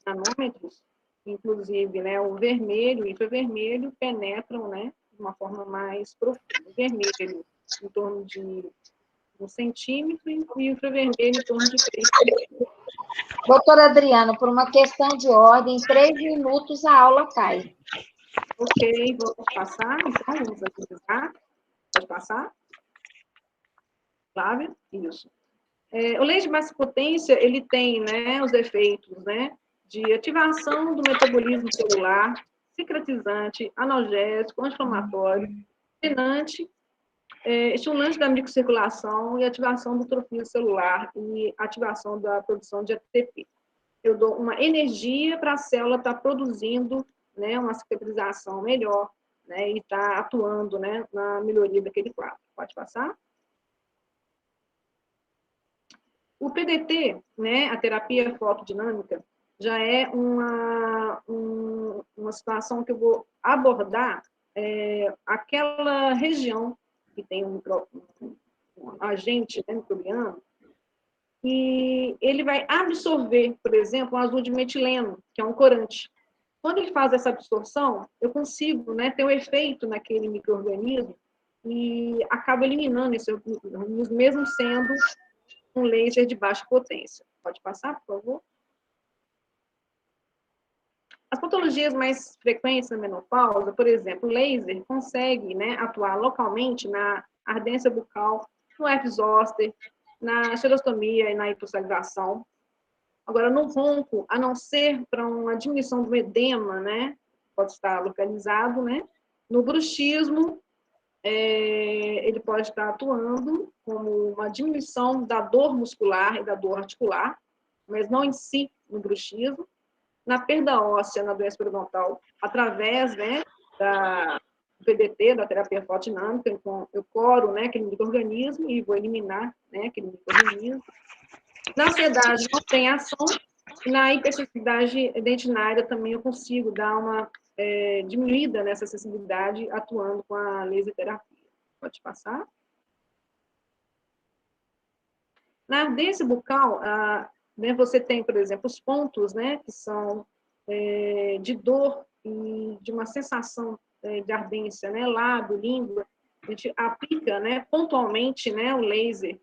nanômetros, inclusive, né, o vermelho e o infravermelho penetram, né, de uma forma mais profunda. O vermelho em torno de 1 centímetro e o infravermelho em torno de 3 centímetros. Doutora Adriana, por uma questão de ordem, em 3 minutos a aula cai. Ok, vamos passar, então, vamos agilizar. Pode passar? Flávia? Isso. O laser de baixa potência, ele tem, né, os efeitos, né, de ativação do metabolismo celular, cicatrizante, analgésico, anti-inflamatório, estimulante da microcirculação e ativação do trofismo celular e ativação da produção de ATP. eu dou uma energia para a célula estar produzindo, né, uma cicatrização melhor, né, e estar atuando, né, na melhoria daquele quadro. Pode passar? O PDT, né, a terapia fotodinâmica, já é uma situação que eu vou abordar aquela região que tem um agente, né, microbiano, e ele vai absorver, por exemplo, o azul de metileno, que é um corante. Quando ele faz essa absorção, eu consigo, né, ter um efeito naquele micro-organismo e acabo eliminando esse organismo, mesmo sendo um laser de baixa potência. Pode passar, por favor? As patologias mais frequentes na menopausa, por exemplo, o laser consegue, né, atuar localmente na ardência bucal, no herpes zoster, na xerostomia e na hipossalivação. Agora, no ronco, a não ser para uma diminuição do edema, né, pode estar localizado, né, no bruxismo, ele pode estar atuando como uma diminuição da dor muscular e da dor articular, mas não em si no bruxismo. Na perda óssea, na doença periodontal, através, né, do PDT, da terapia fotodinâmica, então eu coro, né, aquele micro-organismo e vou eliminar, né, aquele micro-organismo. Na ansiedade não tem ação, e na hipersensibilidade dentinária também eu consigo dar uma diminuída nessa sensibilidade atuando com a laser terapia. Pode passar? Na ardência bucal, né, você tem, por exemplo, os pontos, né, que são de dor e de uma sensação de ardência, né, lábio, língua. A gente aplica, né, pontualmente, né, o laser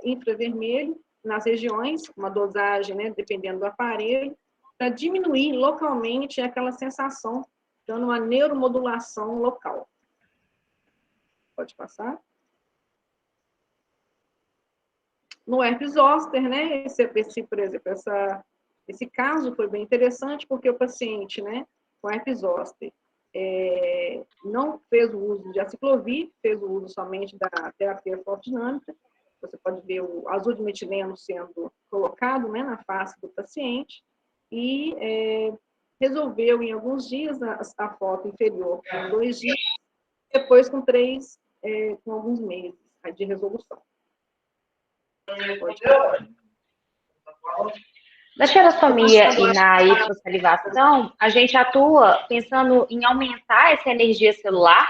infravermelho nas regiões, uma dosagem, né, dependendo do aparelho, para diminuir localmente aquela sensação, dando uma neuromodulação local. Pode passar? No herpes zoster, né, por exemplo, esse caso foi bem interessante, porque o paciente, né, com herpes zoster, não fez o uso de aciclovir, fez o uso somente da terapia fotodinâmica. Você pode ver o azul de metileno sendo colocado, né, na face do paciente, e resolveu em alguns dias a foto inferior com 2 dias, depois com 3, com alguns meses de resolução. Na xerostomia e na hipossalivação, a gente atua pensando em aumentar essa energia celular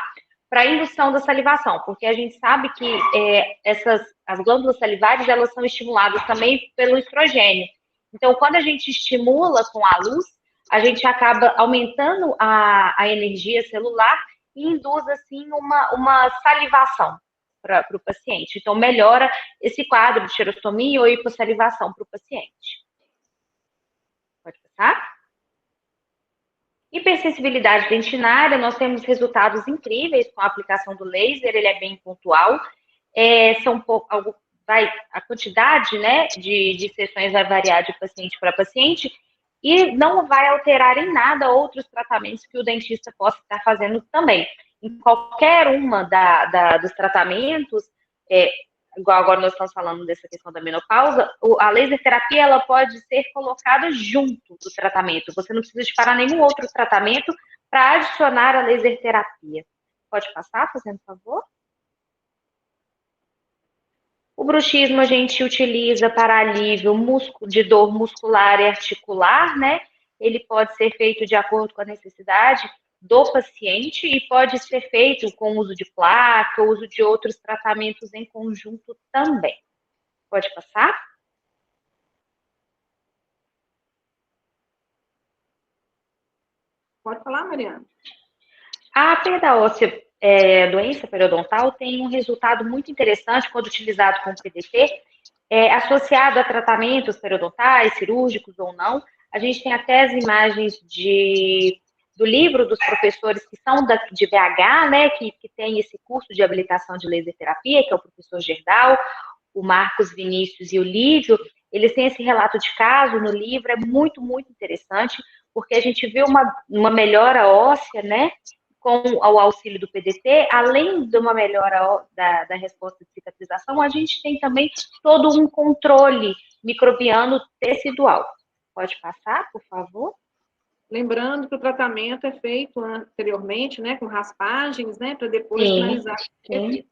para a indução da salivação, porque a gente sabe que as glândulas salivares, elas são estimuladas também pelo estrogênio. Então, quando a gente estimula com a luz, a gente acaba aumentando a energia celular e induz, assim, uma salivação para o paciente. Então, melhora esse quadro de xerostomia ou hipossalivação para o paciente. Pode passar? Hipersensibilidade dentinária, nós temos resultados incríveis com a aplicação do laser, ele é bem pontual. A quantidade, né, de sessões vai variar de paciente para paciente e não vai alterar em nada outros tratamentos que o dentista possa estar fazendo também. Em qualquer uma dos tratamentos, igual agora nós estamos falando dessa questão da menopausa, a laser terapia ela pode ser colocada junto do tratamento. Você não precisa de parar nenhum outro tratamento para adicionar a laser terapia. Pode passar, fazendo favor? O bruxismo a gente utiliza para alívio de dor muscular e articular, né? Ele pode ser feito de acordo com a necessidade do paciente e pode ser feito com uso de placa, uso de outros tratamentos em conjunto também. Pode passar? Pode falar, Mariana. A perda óssea, doença periodontal, tem um resultado muito interessante quando utilizado com PDT, associado a tratamentos periodontais, cirúrgicos ou não. A gente tem até as imagens do livro dos professores que são de BH, né, que tem esse curso de habilitação de laser terapia, que é o professor Gerdau, o Marcos Vinícius e o Lívio. Eles têm esse relato de caso no livro, é muito, muito interessante, porque a gente vê uma melhora óssea, né, com o auxílio do PDT, além de uma melhora da resposta de cicatrização, a gente tem também todo um controle microbiano tecidual. Pode passar, por favor? Lembrando que o tratamento é feito anteriormente, né, com raspagens, né, para depois finalizar. Sim.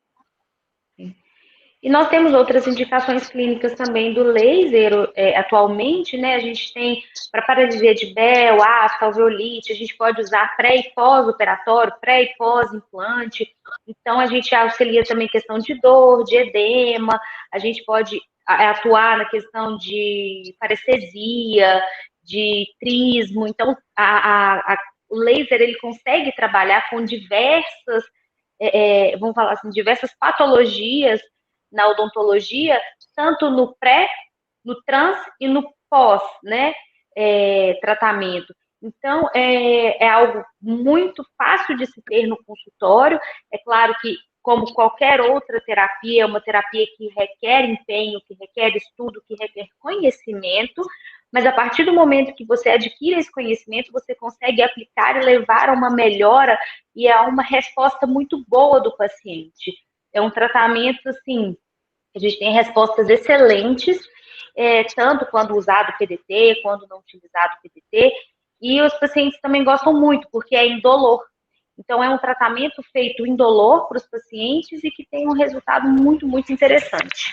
E nós temos outras indicações clínicas também do laser, atualmente, né, a gente tem para paralisia de Bell, afta, alveolite, a gente pode usar pré e pós-operatório, pré e pós-implante, então a gente auxilia também questão de dor, de edema, a gente pode atuar na questão de parestesia, de trismo, então o laser, ele consegue trabalhar com diversas, vamos falar assim, diversas patologias na odontologia, tanto no pré, no trans e no pós, né, tratamento. Então, é algo muito fácil de se ter no consultório. É claro que, como qualquer outra terapia, é uma terapia que requer empenho, que requer estudo, que requer conhecimento, mas a partir do momento que você adquire esse conhecimento, você consegue aplicar e levar a uma melhora e a uma resposta muito boa do paciente. É um tratamento, assim, a gente tem respostas excelentes, tanto quando usado PDT, quando não utilizado PDT, e os pacientes também gostam muito, porque é indolor. Então, é um tratamento feito indolor para os pacientes e que tem um resultado muito, muito interessante.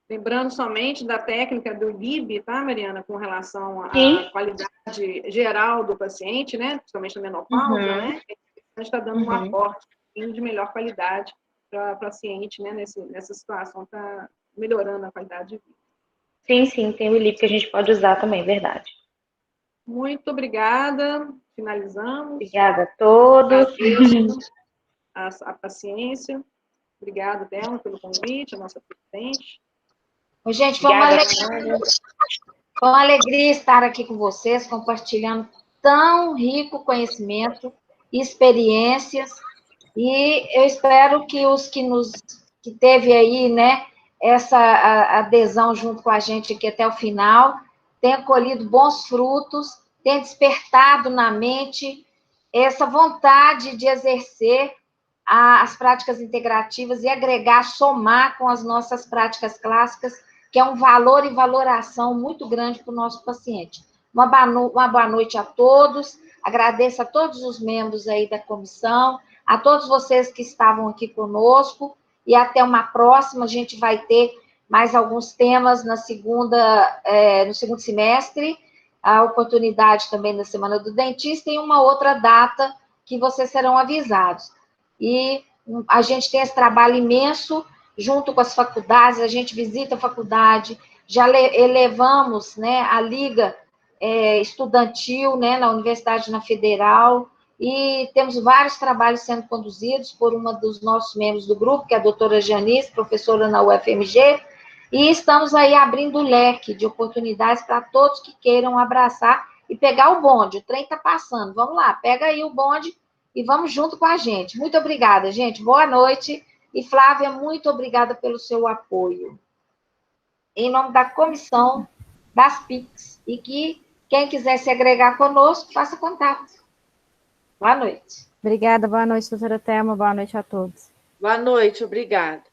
Lembrando somente da técnica do LIB, tá, Mariana, com relação à qualidade geral do paciente, né, principalmente na menopausa, né, a gente está dando um aporte de melhor qualidade para o paciente, né, nessa situação, está melhorando a qualidade de vida. Sim, sim, tem o LIB que a gente pode usar também, verdade. Muito obrigada, finalizamos. Obrigada a todos. A paciência. Obrigada, Thelma, pelo convite, a nossa presidente. Gente, foi uma alegria estar aqui com vocês, compartilhando tão rico conhecimento, experiências, e eu espero que os que teve aí, né, essa adesão junto com a gente aqui até o final, tenha colhido bons frutos, tenha despertado na mente essa vontade de exercer as práticas integrativas e agregar, somar com as nossas práticas clássicas, que é um valor e valoração muito grande para o nosso paciente. Uma boa noite a todos, agradeço a todos os membros aí da comissão, a todos vocês que estavam aqui conosco, e até uma próxima. A gente vai ter mais alguns temas no segundo semestre, a oportunidade também da Semana do Dentista, e uma outra data que vocês serão avisados. E a gente tem esse trabalho imenso, junto com as faculdades, a gente visita a faculdade, já elevamos, né, a Liga Estudantil, né, na Universidade na Federal, e temos vários trabalhos sendo conduzidos por uma dos nossos membros do grupo, que é a doutora Janice, professora na UFMG, e estamos aí abrindo o leque de oportunidades para todos que queiram abraçar e pegar o bonde. O trem está passando, vamos lá, pega aí o bonde e vamos junto com a gente. Muito obrigada, gente, boa noite, e Flávia, muito obrigada pelo seu apoio. Em nome da comissão das PICs, e que quem quiser se agregar conosco, faça contato. Boa noite. Obrigada, boa noite, doutora Thelma, boa noite a todos. Boa noite, obrigada.